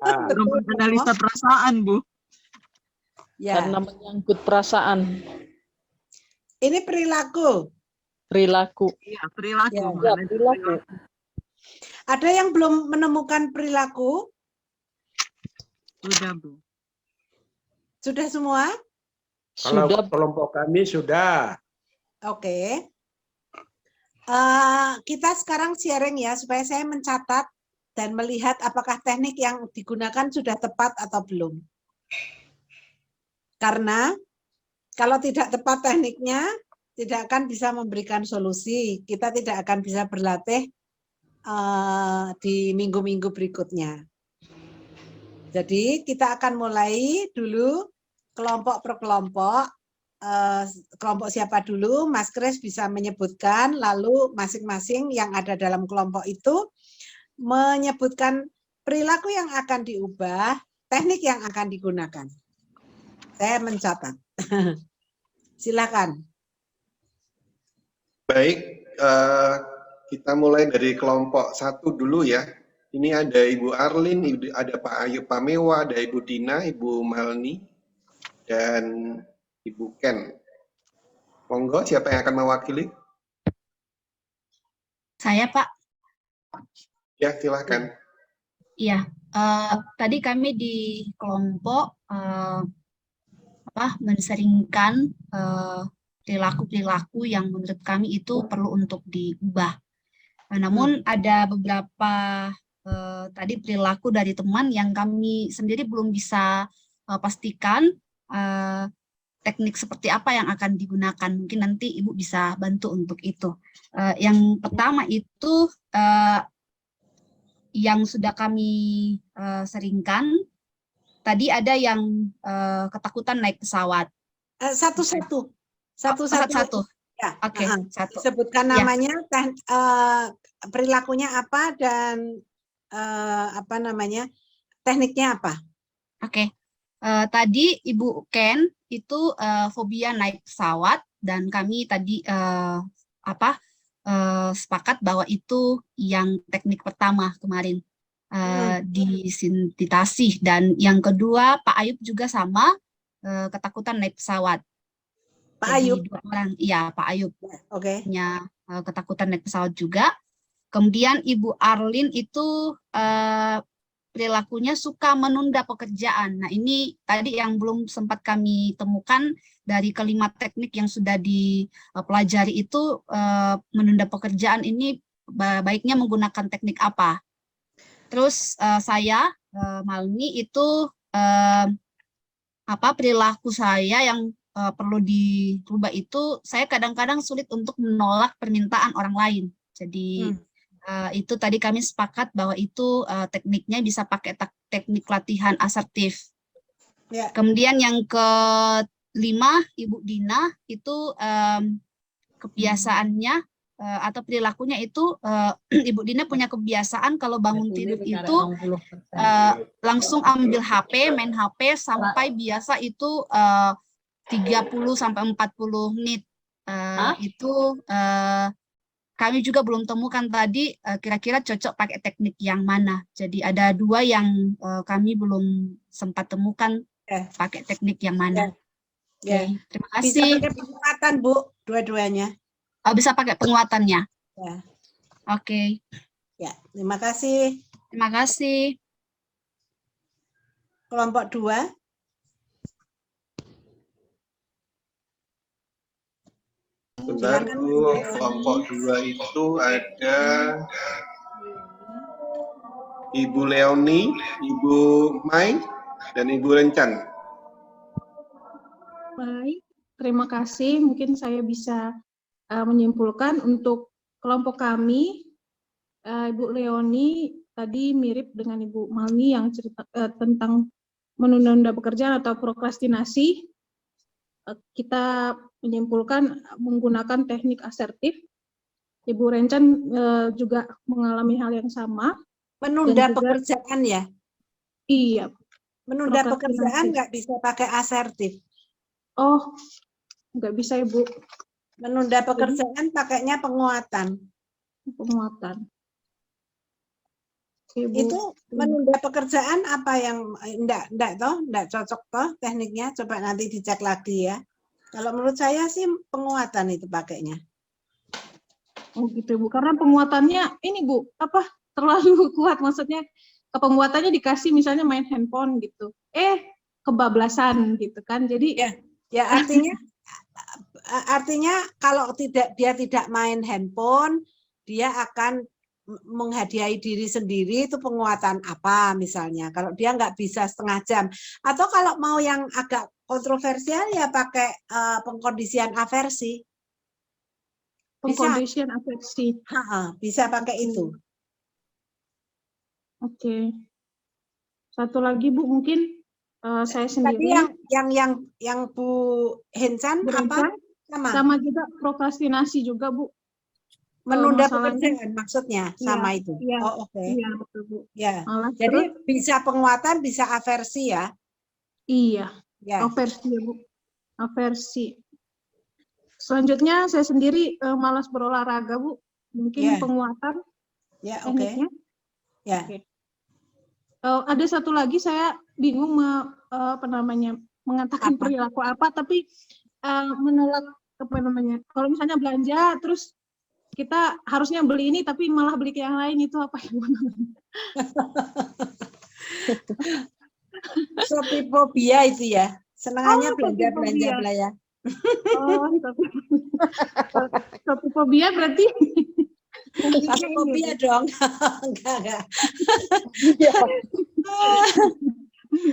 S10: Nah,
S7: Belum analisa perasaan, Bu.
S3: Ya.
S14: Karena menyangkut perasaan,
S3: Ini perilaku.
S14: perilaku.
S7: Iya, perilaku.
S3: Ya.
S7: mengenai
S14: Perilaku.
S3: Ada yang belum menemukan perilaku?
S7: Sudah, Bu.
S3: Sudah semua?
S10: kalau
S14: Sudah
S10: kelompok kami sudah.
S3: Oke. Kita sekarang sharing ya, supaya saya mencatat dan melihat apakah teknik yang digunakan sudah tepat atau belum. Karena kalau tidak tepat tekniknya, tidak akan bisa memberikan solusi. Kita tidak akan bisa berlatih di minggu-minggu berikutnya. Jadi kita akan mulai dulu kelompok per kelompok. Kelompok siapa dulu, Mas Kris bisa menyebutkan, lalu masing-masing yang ada dalam kelompok itu menyebutkan perilaku yang akan diubah, teknik yang akan digunakan. Saya mencatat. Silakan.
S1: Baik, kita mulai dari kelompok 1 dulu ya. Ini ada Ibu Arlin, ada Pak Ayub Pamewa, ada Ibu Dina, Ibu Malni, dan Ibu Ken. Monggo, siapa yang akan mewakili?
S15: Saya, Pak.
S1: Ya, silakan.
S15: Iya, tadi kami di kelompok menseringkan perilaku-perilaku yang menurut kami itu perlu untuk diubah. Namun ada beberapa tadi perilaku dari teman yang kami sendiri belum bisa pastikan teknik seperti apa yang akan digunakan. Mungkin nanti Ibu bisa bantu untuk itu. Yang pertama itu yang sudah kami seringkan, tadi ada yang ketakutan naik pesawat.
S3: Satu-satu.
S15: Ya, oke. Satu.
S3: Sebutkan namanya, perilakunya apa, dan tekniknya apa.
S15: Oke. Tadi Ibu Ken itu fobia naik pesawat, dan kami tadi sepakat bahwa itu yang teknik pertama kemarin disintitasi, dan yang kedua Pak Ayub juga sama, ketakutan naik pesawat.
S3: Pak
S15: Jadi
S3: Ayub,
S15: 2 orang, iya Pak Ayub
S3: punya
S15: ketakutan naik pesawat juga. Kemudian Ibu Arlin itu perilakunya suka menunda pekerjaan. Nah, ini tadi yang belum sempat kami temukan dari kelima teknik yang sudah dipelajari itu, menunda pekerjaan ini baiknya menggunakan teknik apa. Terus saya, Malni, itu perilaku saya yang perlu dirubah itu, saya kadang-kadang sulit untuk menolak permintaan orang lain. Jadi itu tadi kami sepakat bahwa itu tekniknya bisa pakai teknik latihan asertif.
S3: Ya.
S15: Kemudian yang kelima, Ibu Dina itu kebiasaannya atau perilakunya itu, Ibu Dina punya kebiasaan kalau bangun tidur itu langsung ambil HP, main HP sampai biasa itu 30 sampai 40 menit. Itu kami juga belum temukan tadi kira-kira cocok pakai teknik yang mana. Jadi ada 2 yang kami belum sempat temukan pakai teknik yang mana. Oke, terima kasih.
S3: Bisa pakai penguatan, Bu, dua-duanya.
S15: Bisa pakai penguatannya.
S3: Ya.
S15: Oke.
S3: Ya, terima kasih.
S15: Terima kasih.
S3: Kelompok 2.
S1: Bentar, Bu. Kelompok 2 itu ada Ibu Leoni, Ibu Mai, dan Ibu Rencan.
S6: Baik, terima kasih. Mungkin saya bisa menyimpulkan untuk kelompok kami, Ibu Leoni tadi mirip dengan Ibu Malni yang cerita tentang menunda pekerjaan atau prokrastinasi. Kita menyimpulkan menggunakan teknik asertif. Ibu Rencan juga mengalami hal yang sama.
S3: Menunda pekerjaan ya?
S6: Iya.
S3: Menunda pekerjaan nggak bisa pakai asertif.
S6: Oh, nggak bisa, Ibu.
S3: Menunda pekerjaan pakainya penguatan.
S6: Penguatan. Ibu.
S3: Itu menunda pekerjaan apa yang enggak cocok toh tekniknya, coba nanti dicek lagi ya. Kalau menurut saya sih penguatan itu pakainya.
S6: Oh gitu, Bu. Karena penguatannya ini, Bu, terlalu kuat, maksudnya penguatannya dikasih misalnya main handphone gitu. Kebablasan gitu kan. Jadi
S3: ya artinya kalau dia tidak main handphone, dia akan menghadiahi diri sendiri, itu penguatan apa misalnya. Kalau dia nggak bisa setengah jam, atau kalau mau yang agak kontroversial ya pakai pengkondisian aversi. Bisa.
S6: Pengkondisian aversi.
S3: Bisa pakai itu.
S6: Oke. Satu lagi Bu, mungkin saya sendiri.
S3: Tadi yang Bu Hensan apa?
S6: Sama juga prokrastinasi juga Bu.
S3: Menunda pekerjaan maksudnya sama itu.
S6: Iya,
S3: oh oke.
S6: Iya betul Bu.
S3: Ya.
S6: Malah
S3: Jadi bisa penguatan, bisa aversi ya.
S6: Iya.
S3: Ya.
S6: Aversi ya Bu. Aversi. Selanjutnya saya sendiri malas berolahraga Bu. Mungkin penguatan.
S3: Ya oke. Ya.
S6: Okay. Ada satu lagi saya bingung mengatakan perilaku apa, tapi menolak kalau misalnya belanja terus kita harusnya beli ini tapi malah beli yang lain, itu apa ya Bu namanya?
S3: Shopee-phobia itu ya. Senangannya belanja ya.
S6: Oh, Shopee-phobia berarti
S3: Shopee-phobia dong. Enggak.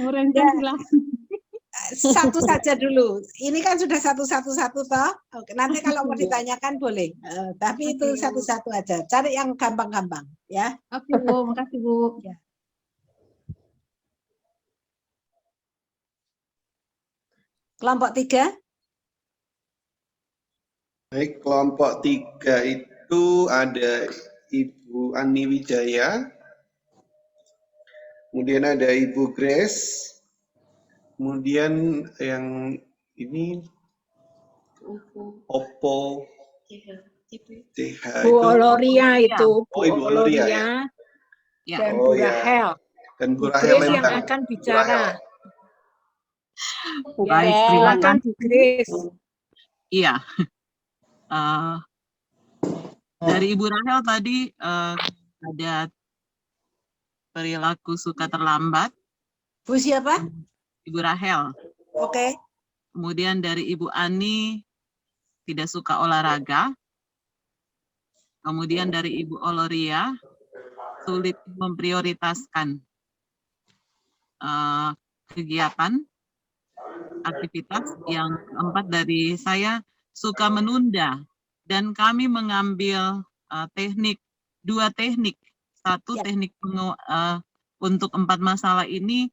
S6: Orang
S3: satu saja dulu. Ini kan sudah satu toh. Oke, nanti kalau mau ditanyakan boleh. Tapi itu satu-satu aja. Cari yang gampang-gampang ya.
S6: Oke Bu, makasih Bu.
S3: Ya. Kelompok 3.
S1: Baik, kelompok 3 itu ada Ibu Ani Wijaya, kemudian ada Ibu Grace, kemudian yang ini Oppo CH
S16: Bu Oloria itu, Bu
S1: Ibu Oloria ya.
S16: Dan Bu Rahel.
S1: Dan Bu
S16: Grace
S1: Rahel
S16: yang akan bicara.
S7: Baik,
S16: Silakan Bu Grace.
S7: Iya. Dari Ibu Rahel tadi ada perilaku suka terlambat.
S3: Bu siapa?
S7: Ibu Rahel.
S3: Oke.
S7: Kemudian dari Ibu Ani tidak suka olahraga. Kemudian dari Ibu Oloria sulit memprioritaskan kegiatan, aktivitas. Yang keempat dari saya suka menunda, dan kami mengambil dua teknik. Satu teknik untuk 4 masalah ini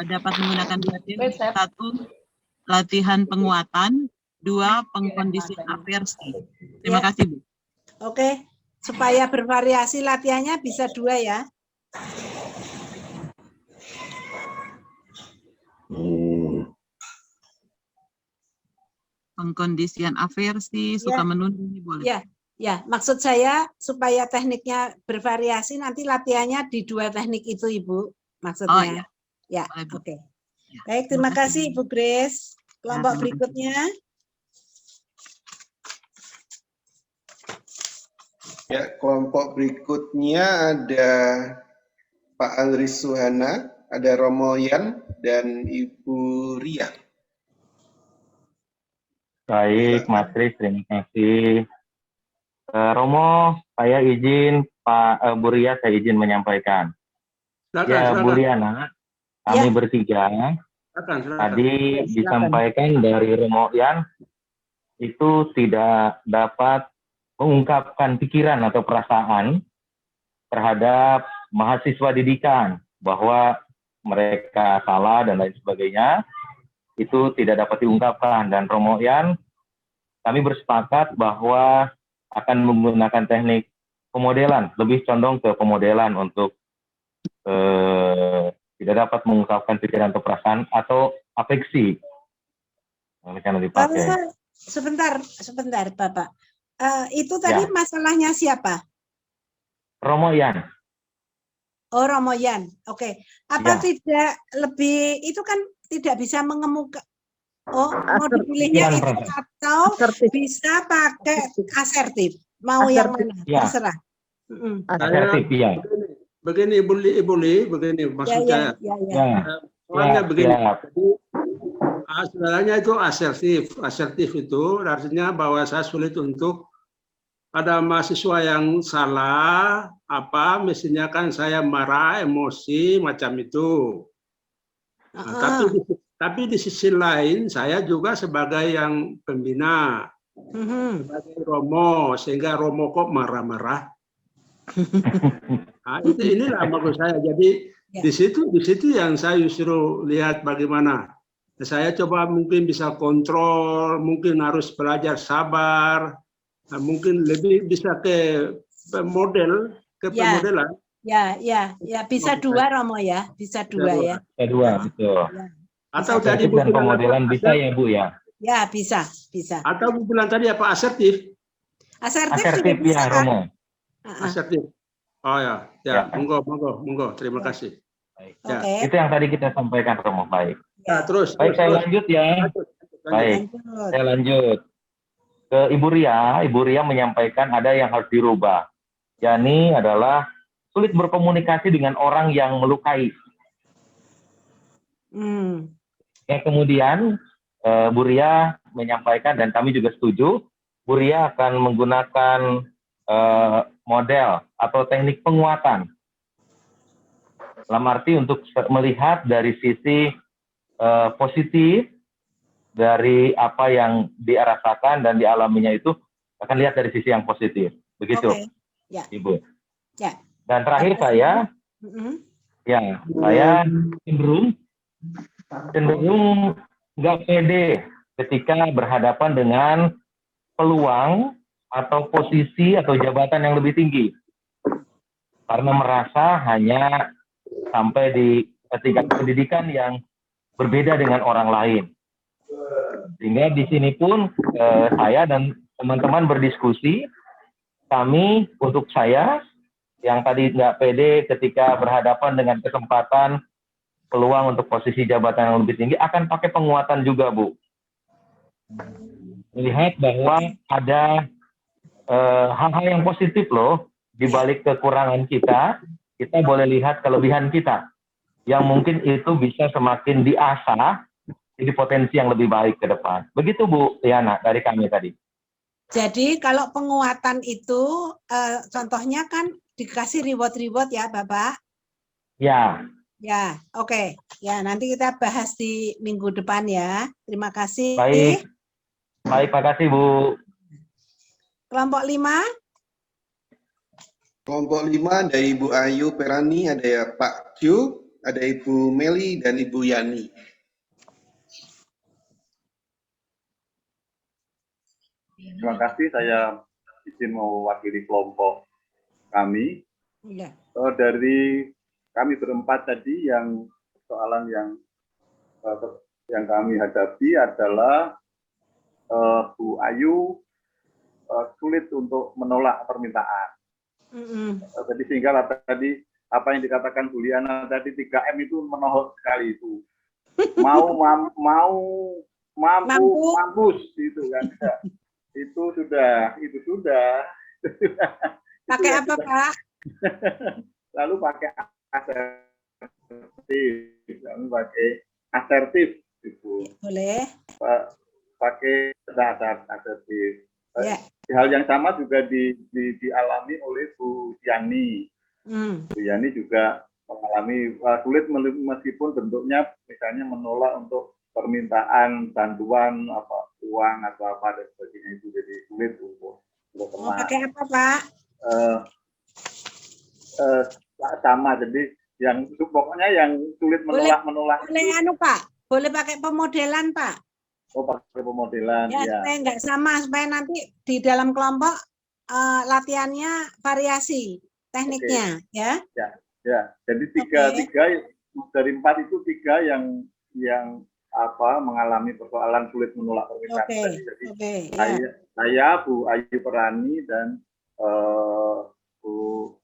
S7: dapat menggunakan 2 teknik. Satu latihan penguatan, 2 pengkondisian aversi. Terima kasih Bu.
S3: Oke, supaya bervariasi latihannya bisa 2 ya.
S7: Pengkondisian aversi, suka menunda ini boleh.
S3: Ya, maksud saya supaya tekniknya bervariasi, nanti latihannya di 2 teknik itu Ibu, maksudnya. Ya, oke. Baik, terima kasih Ibu Grace. Kelompok berikutnya.
S1: Ya, kelompok berikutnya ada Pak Alris Suhana, ada Romo Yan, dan Ibu Ria.
S8: Baik, Mas Kris, terima kasih. Romo, saya izin, Pak Bu Ria, saya izin menyampaikan. Bu Riana, kami bertiga, tadi disampaikan dari Romo Yan, itu tidak dapat mengungkapkan pikiran atau perasaan terhadap mahasiswa didikan, bahwa mereka salah dan lain sebagainya. Itu tidak dapat diungkapkan, dan Romo Yan kami bersepakat bahwa akan menggunakan teknik pemodelan, lebih condong ke pemodelan untuk tidak dapat mengungkapkan pikiran atau perasaan atau afeksi.
S3: Sebentar Bapak. Itu tadi masalahnya siapa?
S8: Romo Yan.
S3: Oh, Romo Yan. Oke. Apa tidak lebih itu kan tidak bisa mengemuka. Oh, mau dipilihnya itu atau bisa pakai asertif. Mau yang mana? Terserah.
S8: Asertif, ya.
S10: Begini, Ibu Li, begini maksud saya. Soalnya begini. Sebenarnya itu asertif. Asertif itu artinya bahwa saya sulit untuk ada mahasiswa yang salah, mestinya kan saya marah, emosi, macam itu. Tapi Tapi di sisi lain saya juga sebagai yang pembina, sebagai Romo, sehingga Romo kok marah-marah. Nah, inilah maksud saya. Jadi di situ yang saya justru lihat bagaimana saya coba mungkin bisa kontrol, mungkin harus belajar sabar, mungkin lebih bisa ke pemodelan.
S3: Ya, bisa dua Romo ya, bisa dua ya.
S8: Bisa dua, betul.
S10: Atau
S8: tadi
S10: Bu
S8: dan pemodelan bisa ya Bu ya.
S3: Ya, bisa.
S10: Atau Bu bilang tadi apa, asertif?
S3: Asertif juga bisa,
S8: ya Romo.
S10: Asertif. Oh ya, monggo. Terima kasih.
S8: Baik.
S10: Ya.
S8: Itu yang tadi kita sampaikan Romo. Baik.
S10: Ya, terus.
S8: Saya lanjut ya. Baik. Saya lanjut ke Ibu Ria. Ibu Ria menyampaikan ada yang harus dirubah. Yani adalah sulit berkomunikasi dengan orang yang melukai. Ya, kemudian Bu Ria menyampaikan dan kami juga setuju, Bu Ria akan menggunakan model atau teknik penguatan. Dalam arti untuk melihat dari sisi positif dari apa yang dia rasakan dan dialaminya itu, akan lihat dari sisi yang positif. Begitu, Ibu.
S3: Ya.
S8: Dan terakhir saya cenderung nggak pede ketika berhadapan dengan peluang atau posisi atau jabatan yang lebih tinggi, karena merasa hanya sampai di tingkat pendidikan yang berbeda dengan orang lain. Sehingga di sini pun saya dan teman-teman berdiskusi, kami untuk saya yang tadi nggak pede ketika berhadapan dengan kesempatan peluang untuk posisi jabatan yang lebih tinggi, akan pakai penguatan juga, Bu. Melihat bahwa ada hal-hal yang positif loh, di balik kekurangan kita boleh lihat kelebihan kita, yang mungkin itu bisa semakin diasah jadi potensi yang lebih baik ke depan. Begitu Bu Liana dari kami tadi.
S3: Jadi kalau penguatan itu contohnya kan dikasih reward ya Bapak?
S8: Ya.
S3: Ya, oke. Ya, nanti kita bahas di minggu depan ya. Terima kasih.
S8: Baik, makasih Bu.
S3: Kelompok 5.
S1: Kelompok 5 ada Ibu Ayu Perani, ada ya Pak Q, ada Ibu Meli dan Ibu Yani.
S2: Terima kasih, saya izin mewakili kelompok kami. Dari kami berempat tadi, yang persoalan yang kami hadapi adalah Bu Ayu sulit untuk menolak permintaan. Jadi sehingga tadi apa yang dikatakan Bu Liana tadi 3M itu menohok sekali itu. Mampus itu kan. Itu sudah.
S3: Pakai apa, Pak?
S2: Lalu pakai asertif itu.
S3: Boleh.
S2: Pakai asertif.
S3: Ya.
S2: Hal yang sama juga dialami oleh Bu Yani. Bu Yani juga mengalami sulit meskipun bentuknya misalnya menolak untuk permintaan bantuan uang atau apa dan sebagainya, itu jadi sulit untuk
S3: pakai apa Pak?
S2: Sama, jadi yang pokoknya yang sulit menolak
S3: boleh Pak, boleh pakai pemodelan Pak.
S2: Pakai pemodelan
S3: ya. Supaya nggak sama, supaya nanti di dalam kelompok latihannya variasi tekniknya. Ya.
S2: Jadi tiga dari 4 itu 3 yang mengalami persoalan sulit menolak permintaan. Jadi saya Bu Ayu Perani dan Bu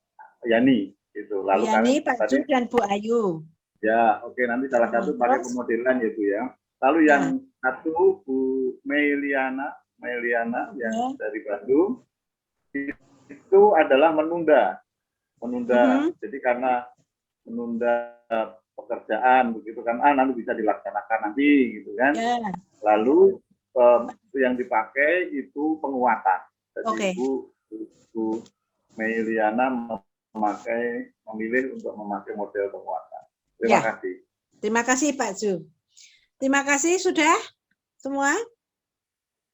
S2: Yani itu. Lalu
S3: Yani, Pak Ju dan Bu Ayu.
S2: Ya, nanti salah satu pakai pemodelan ya Bu ya. Lalu yang satu Bu Meliana yang dari Bandung itu adalah menunda. Jadi karena menunda pekerjaan begitu kan, nanti bisa dilaksanakan nanti gitu kan. Lalu yang dipakai itu penguatan. Jadi Bu Meliana memilih untuk memakai model penguatan. Terima kasih.
S3: Terima kasih Pak Ju. Terima kasih, sudah semua?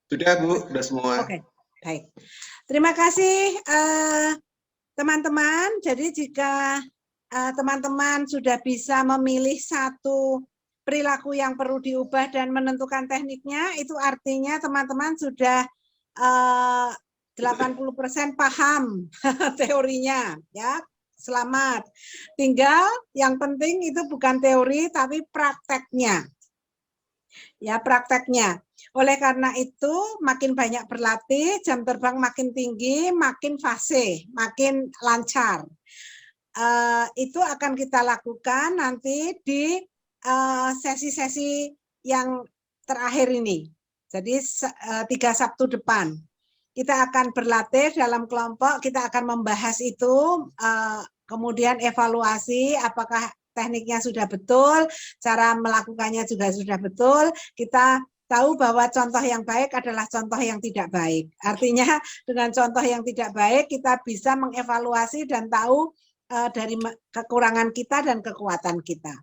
S1: Sudah Bu, sudah semua.
S3: Oke, baik. Terima kasih teman-teman. Jadi jika teman-teman sudah bisa memilih satu perilaku yang perlu diubah dan menentukan tekniknya, itu artinya teman-teman sudah 80% paham teorinya, ya. Selamat. Tinggal yang penting itu bukan teori tapi prakteknya. Ya, prakteknya. Oleh karena itu, makin banyak berlatih, jam terbang makin tinggi, makin fase, makin lancar. Itu akan kita lakukan nanti di sesi-sesi yang terakhir ini. Jadi 3 Sabtu depan. Kita akan berlatih dalam kelompok, kita akan membahas itu, kemudian evaluasi apakah tekniknya sudah betul, cara melakukannya juga sudah betul. Kita tahu bahwa contoh yang baik adalah contoh yang tidak baik. Artinya dengan contoh yang tidak baik kita bisa mengevaluasi dan tahu dari kekurangan kita dan kekuatan kita.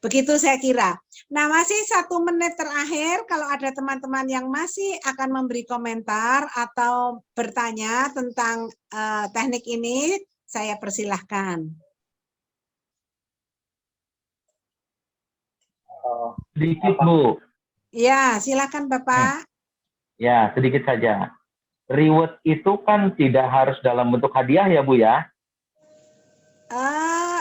S3: Begitu saya kira. Nah, masih 1 menit terakhir, kalau ada teman-teman yang masih akan memberi komentar atau bertanya tentang teknik ini, saya persilahkan.
S8: Sedikit Bu.
S3: Ya, silakan Bapak.
S8: Ya, sedikit saja. Reward itu kan tidak harus dalam bentuk hadiah ya Bu ya?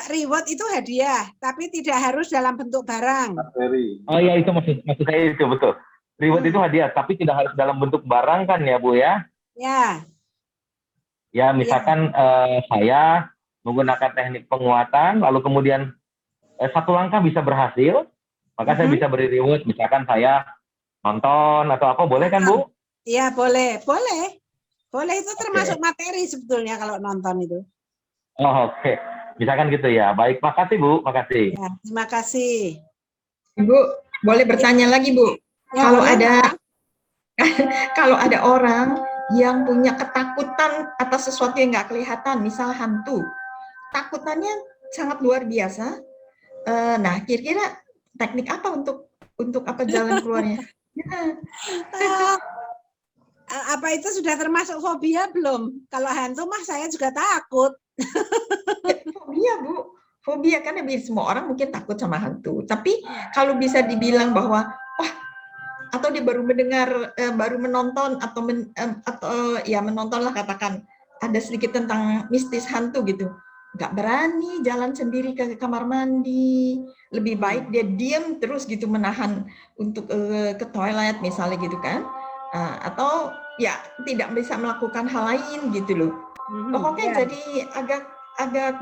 S3: Reward itu hadiah, tapi tidak harus dalam bentuk barang.
S8: Oh ya, itu maksud saya itu betul. Reward itu hadiah, tapi tidak harus dalam bentuk barang kan ya Bu ya?
S3: Ya.
S8: Ya, misalkan saya menggunakan teknik penguatan, lalu kemudian 1 langkah bisa berhasil, maka saya bisa beri reward. Misalkan saya nonton atau apa, boleh kan Bu?
S3: Iya, boleh. Boleh. Boleh, itu termasuk materi sebetulnya kalau nonton itu.
S8: Oh, oke. Misalkan gitu ya. Baik, makasih Bu, makasih.
S3: Ya, terima kasih.
S4: Ibu, boleh bertanya lagi Bu?
S3: Ya,
S4: kalau ada orang yang punya ketakutan atas sesuatu yang nggak kelihatan, misal hantu, takutannya sangat luar biasa. Nah, kira-kira teknik apa untuk apa jalan keluarnya?
S3: Apa itu sudah termasuk fobia belum? Kalau hantu mah saya juga takut.
S4: Fobia Bu, fobia kan semua orang mungkin takut sama hantu. Tapi kalau bisa dibilang bahwa wah, atau dia baru mendengar, baru menonton atau ya menonton lah katakan ada sedikit tentang mistis hantu gitu, nggak berani jalan sendiri ke kamar mandi, lebih baik dia diam terus gitu menahan untuk ke toilet misalnya gitu kan, atau ya tidak bisa melakukan hal lain gitu loh. Pokoknya jadi agak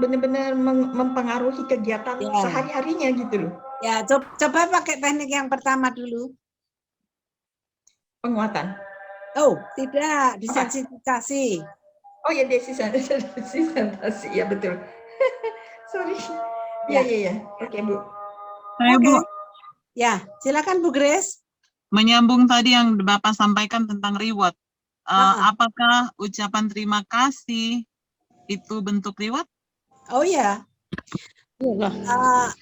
S4: benar-benar mempengaruhi kegiatan sehari-harinya gitu loh.
S3: Ya, coba pakai teknik yang pertama dulu.
S4: Penguatan.
S3: Oh, tidak, desensitisasi.
S4: Oh ya, desensitisasi, ya betul. Sorry. Ya. Oke, Bu.
S7: Saya Bu.
S3: Ya, silakan Bu Grace.
S7: Menyambung tadi yang Bapak sampaikan tentang reward. Apakah ucapan terima kasih itu bentuk reward?
S3: Oh ya.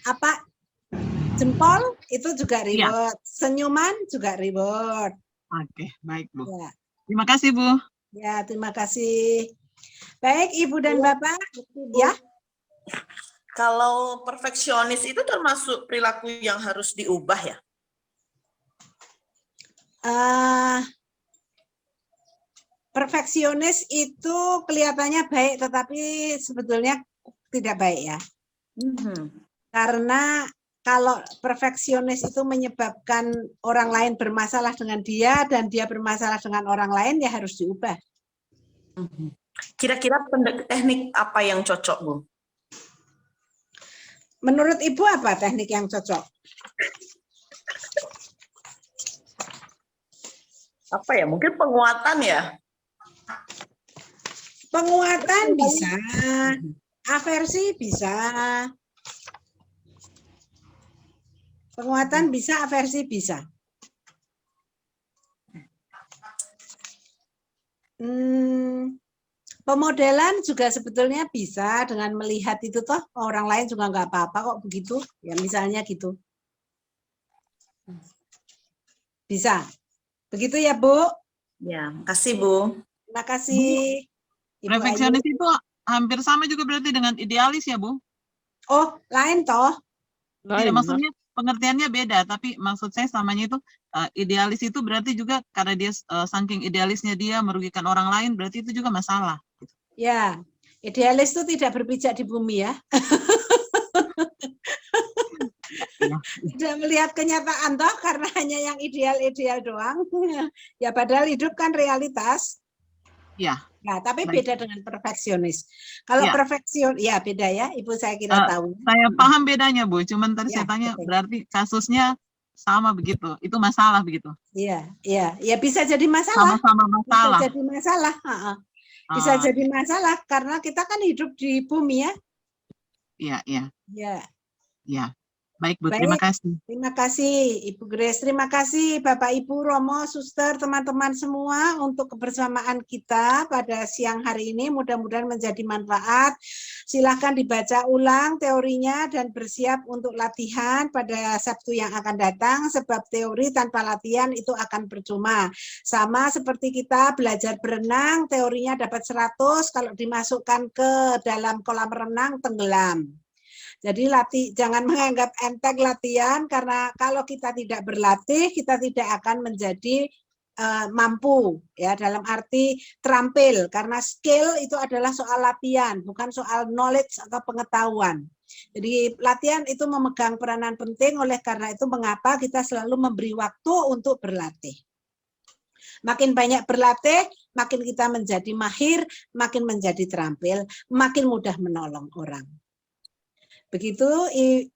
S3: Apa jempol itu juga reward, senyuman juga reward.
S7: Oke, baik Bu.
S3: Ya.
S7: Terima kasih Bu.
S3: Ya, terima kasih. Baik Ibu dan Bapak. Ya.
S17: Kalau perfeksionis itu termasuk perilaku yang harus diubah ya?
S3: Perfeksionis itu kelihatannya baik, tetapi sebetulnya tidak baik ya. Karena kalau perfeksionis itu menyebabkan orang lain bermasalah dengan dia dan dia bermasalah dengan orang lain, ya harus diubah.
S17: Kira-kira teknik apa yang cocok, Bu?
S3: Menurut Ibu apa teknik yang cocok?
S17: Apa ya? Mungkin penguatan ya?
S3: Penguatan bisa, aversi bisa. Penguatan bisa, aversi bisa. Pemodelan juga sebetulnya bisa dengan melihat itu toh orang lain juga nggak apa-apa kok begitu. Ya misalnya gitu. Bisa. Begitu ya, Bu?
S17: Ya, makasih Bu.
S3: Terima kasih. Ibu
S7: Perfeksionis
S3: Ayu.
S7: itu hampir sama juga berarti dengan idealis ya, Bu?
S3: Oh, lain toh?
S7: Tidak, maksudnya pengertiannya beda, tapi maksud saya samanya itu idealis itu berarti juga karena dia saking idealisnya dia merugikan orang lain, berarti itu juga masalah.
S3: Ya, idealis itu tidak berpijak di bumi ya. Tidak melihat kenyataan toh, karena hanya yang ideal-ideal doang. Ya padahal hidup kan realitas.
S7: Ya.
S3: Nah, tapi
S7: Baik.
S3: beda dengan perfeksionis. Kalau
S7: Ya.
S3: ya beda ya, Ibu saya kira tahu.
S7: Saya paham bedanya, Bu. Cuman tadi
S3: Ya,
S7: saya tanya,
S3: betul.
S7: berarti kasusnya sama begitu. Itu masalah begitu.
S3: Iya, iya, ya bisa jadi masalah.
S7: Sama-sama masalah.
S3: Bisa jadi masalah. Bisa jadi masalah karena kita kan hidup di bumi ya.
S7: Iya, iya.
S3: Ya.
S7: Ya. Baik, Bu. Terima kasih.
S3: Terima kasih Ibu Grace, terima kasih Bapak Ibu, Romo, Suster, teman-teman semua untuk kebersamaan kita pada siang hari ini. Mudah-mudahan menjadi manfaat. Silahkan dibaca ulang teorinya dan bersiap untuk latihan pada Sabtu yang akan datang, sebab teori tanpa latihan itu akan percuma. Sama seperti kita belajar berenang, teorinya dapat 100, kalau dimasukkan ke dalam kolam renang tenggelam. Jadi jangan menganggap enteng latihan, karena kalau kita tidak berlatih, kita tidak akan menjadi mampu, ya, dalam arti terampil, karena skill itu adalah soal latihan, bukan soal knowledge atau pengetahuan. Jadi latihan itu memegang peranan penting, oleh karena itu mengapa kita selalu memberi waktu untuk berlatih. Makin banyak berlatih, makin kita menjadi mahir, makin menjadi terampil, makin mudah menolong orang. Begitu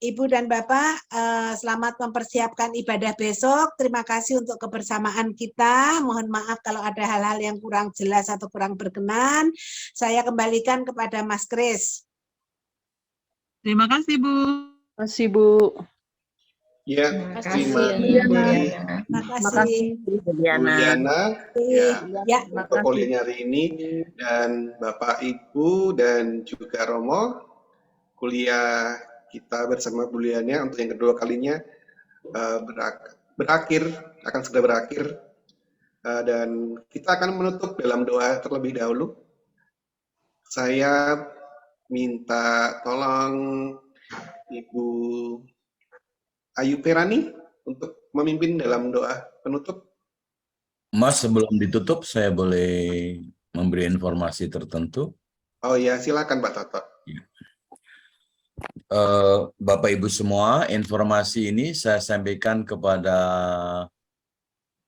S3: Ibu dan Bapak, selamat mempersiapkan ibadah besok. Terima kasih untuk kebersamaan kita. Mohon maaf kalau ada hal-hal yang kurang jelas atau kurang berkenan. Saya kembalikan kepada Mas Kris.
S7: Terima kasih, Bu.
S14: Terima kasih, Bu.
S1: Ya,
S4: Terima
S1: terima
S4: kasih,
S1: kasih
S4: Bu
S1: Liana, ya,
S3: Ya,
S1: untuk kuliahnya hari ini, dan Bapak Ibu dan juga Romo. Kuliah kita bersama Bu Liana untuk yang kedua kalinya akan segera berakhir, dan kita akan menutup dalam doa terlebih dahulu. Saya minta tolong Ibu Ayu Perani untuk memimpin dalam doa penutup.
S13: Mas, sebelum ditutup saya boleh memberi informasi tertentu?
S1: Oh ya, silakan Pak Toto.
S13: Bapak Ibu semua, informasi ini saya sampaikan kepada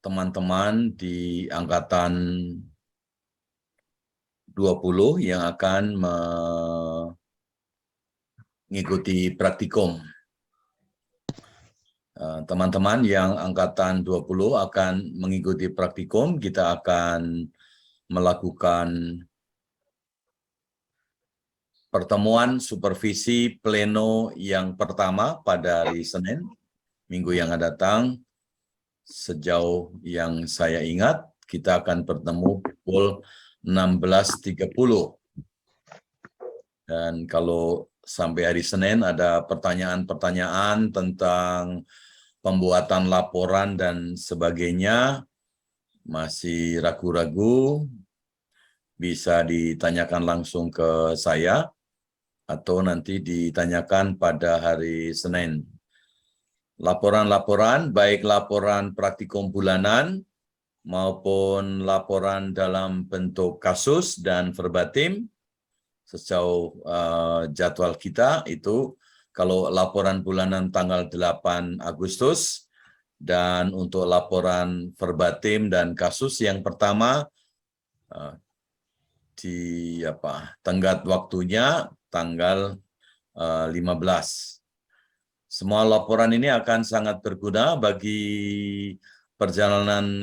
S13: teman-teman di angkatan 20 yang akan mengikuti praktikum. Teman-teman yang angkatan 20 akan mengikuti praktikum, kita akan melakukan pertemuan supervisi pleno yang pertama pada hari Senin, minggu yang akan datang. Sejauh yang saya ingat, kita akan bertemu pukul 16.30. Dan kalau sampai hari Senin ada pertanyaan-pertanyaan tentang pembuatan laporan dan sebagainya, masih ragu-ragu, bisa ditanyakan langsung ke saya, atau nanti ditanyakan pada hari Senin. Laporan-laporan, baik laporan praktikum bulanan maupun laporan dalam bentuk kasus dan verbatim, sejauh jadwal kita itu, kalau laporan bulanan tanggal 8 Agustus, dan untuk laporan verbatim dan kasus yang pertama, tenggat waktunya tanggal 15. Semua laporan ini akan sangat berguna bagi perjalanan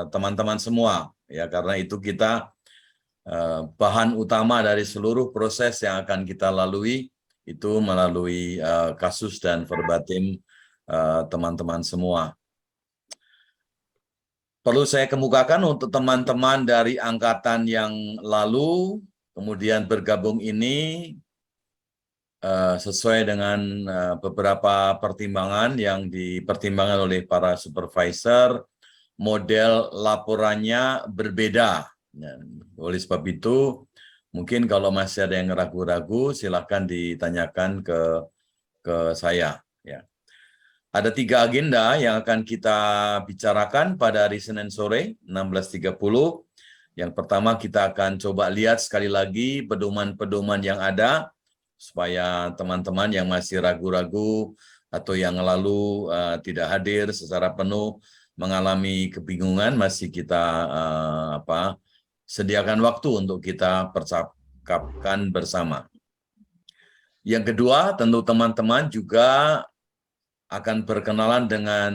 S13: teman-teman semua, ya, karena itu kita bahan utama dari seluruh proses yang akan kita lalui itu melalui kasus dan verbatim teman-teman semua. Perlu saya kemukakan untuk teman-teman dari angkatan yang lalu, kemudian bergabung ini, sesuai dengan beberapa pertimbangan yang dipertimbangkan oleh para supervisor, model laporannya berbeda. Oleh sebab itu, mungkin kalau masih ada yang ragu-ragu, silakan ditanyakan ke saya. Ya. Ada 3 agenda yang akan kita bicarakan pada hari Senin sore 16.30. Yang pertama, kita akan coba lihat sekali lagi pedoman-pedoman yang ada, supaya teman-teman yang masih ragu-ragu atau yang lalu tidak hadir secara penuh mengalami kebingungan, masih kita sediakan waktu untuk kita percakapkan bersama. Yang kedua, tentu teman-teman juga akan berkenalan dengan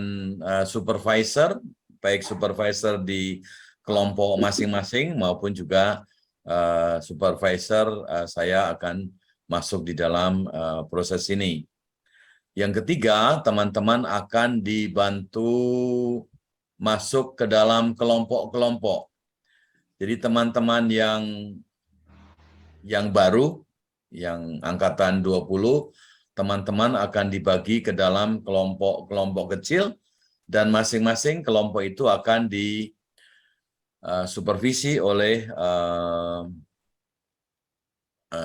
S13: supervisor, baik supervisor di kelompok masing-masing maupun juga supervisor saya akan masuk di dalam proses ini. Yang ketiga, teman-teman akan dibantu masuk ke dalam kelompok-kelompok. Jadi teman-teman yang baru, yang angkatan 20, teman-teman akan dibagi ke dalam kelompok-kelompok kecil, dan masing-masing kelompok itu akan disupervisi oleh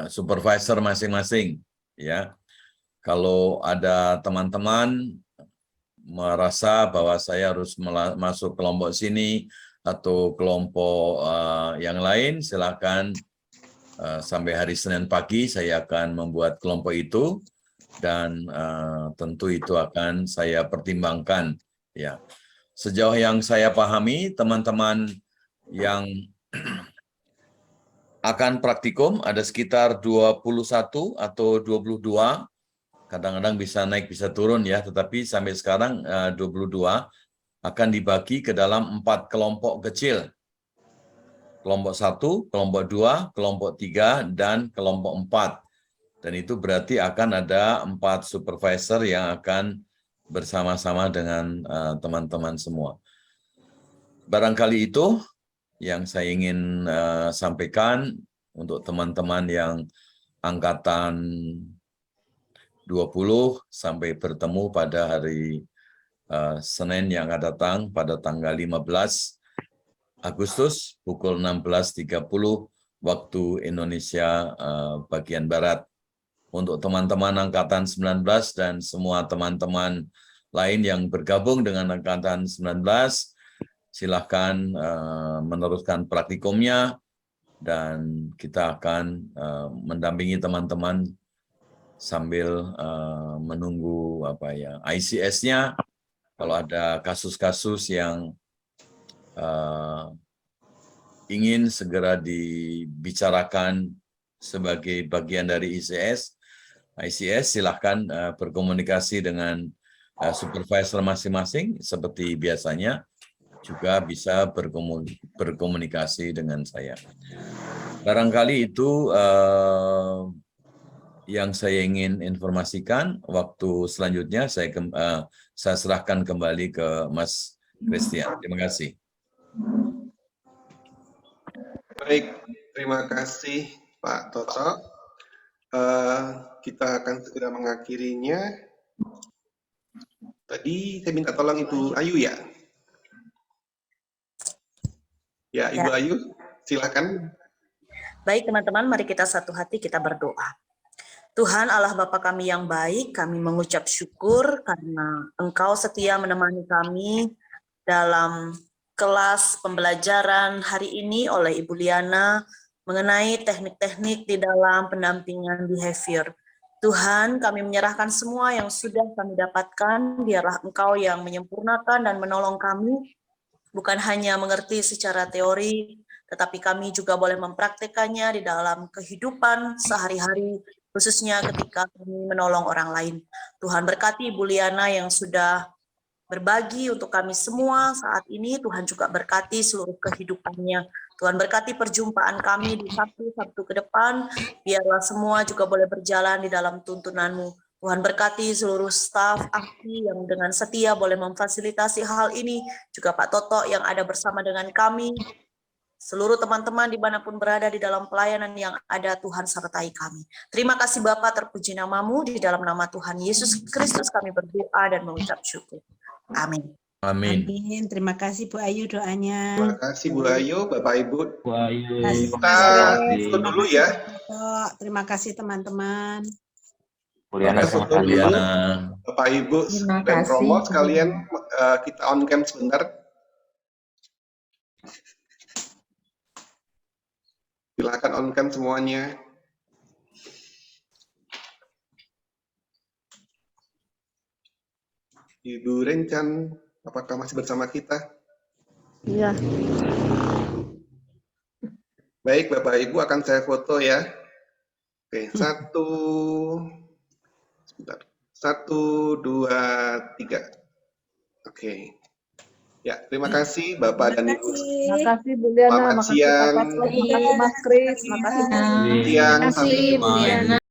S13: supervisor masing-masing, ya. Kalau ada teman-teman merasa bahwa saya harus masuk kelompok sini atau kelompok yang lain, silakan sampai hari Senin pagi saya akan membuat kelompok itu, dan tentu itu akan saya pertimbangkan, ya. Sejauh yang saya pahami, teman-teman yang akan praktikum ada sekitar 21 atau 22, kadang-kadang bisa naik bisa turun ya, tetapi sampai sekarang 22 akan dibagi ke dalam 4 kelompok kecil. Kelompok 1, kelompok 2, kelompok 3, dan kelompok 4. Dan itu berarti akan ada 4 supervisor yang akan bersama-sama dengan teman-teman semua. Barangkali itu yang saya ingin sampaikan untuk teman-teman yang angkatan 20 sampai bertemu pada hari Senin yang akan datang pada tanggal 15 Agustus pukul 16.30 waktu Indonesia bagian Barat. Untuk teman-teman angkatan 19 dan semua teman-teman lain yang bergabung dengan angkatan 19, silahkan meneruskan praktikumnya, dan kita akan mendampingi teman-teman sambil menunggu ICS-nya. Kalau ada kasus-kasus yang ingin segera dibicarakan sebagai bagian dari ICS, silahkan berkomunikasi dengan supervisor masing-masing seperti biasanya. Juga bisa berkomunikasi dengan saya. Barangkali itu yang saya ingin informasikan. Waktu selanjutnya saya serahkan kembali ke Mas Christian. Terima kasih.
S1: Baik, terima kasih Pak Toto. Kita akan segera mengakhirinya. Tadi saya minta tolong Ibu Ayu ya. Ya, Ibu Ayu, silakan.
S17: Baik teman-teman, mari kita satu hati kita berdoa. Tuhan Allah Bapa kami yang baik, kami mengucap syukur karena Engkau setia menemani kami dalam kelas pembelajaran hari ini oleh Ibu Liana mengenai teknik-teknik di dalam pendampingan behavior. Tuhan, kami menyerahkan semua yang sudah kami dapatkan, biarlah Engkau yang menyempurnakan dan menolong kami, bukan hanya mengerti secara teori, tetapi kami juga boleh mempraktekannya di dalam kehidupan sehari-hari, khususnya ketika kami menolong orang lain. Tuhan berkati Ibu Liana yang sudah berbagi untuk kami semua saat ini. Tuhan juga berkati seluruh kehidupannya. Tuhan berkati perjumpaan kami di Sabtu ke depan. Biarlah semua juga boleh berjalan di dalam tuntunan-Mu. Tuhan berkati seluruh staf ahli yang dengan setia boleh memfasilitasi hal ini. Juga Pak Toto yang ada bersama dengan kami Seluruh teman-teman dimanapun berada di dalam pelayanan yang ada, Tuhan sertai kami. Terima kasih Bapa, terpuji namamu, di dalam nama Tuhan Yesus Kristus kami berdoa dan mengucap syukur. Amin.
S13: Amin.
S3: Amin. Terima kasih Bu Ayu doanya.
S1: Terima kasih Bu Ayu, Bapak Ibu.
S8: Bu Ayu.
S1: Kita foto dulu ya.
S3: Terima kasih teman-teman.
S8: Juliana
S1: foto dulu. Bapak Ibu dan Romo sekalian, kita on cam sebentar. Silakan on cam semuanya. Ibu Rencan, apakah masih bersama kita?
S16: Iya.
S1: Baik, Bapak Ibu akan saya foto ya. Oke, 1, 2, 3. Oke. Ya, terima kasih Bapak dan Ibu.
S16: Terima kasih Bu Liana,
S1: Selamat siang.
S16: Mas Kris, terima kasih.
S1: Siang, sampai jumpa.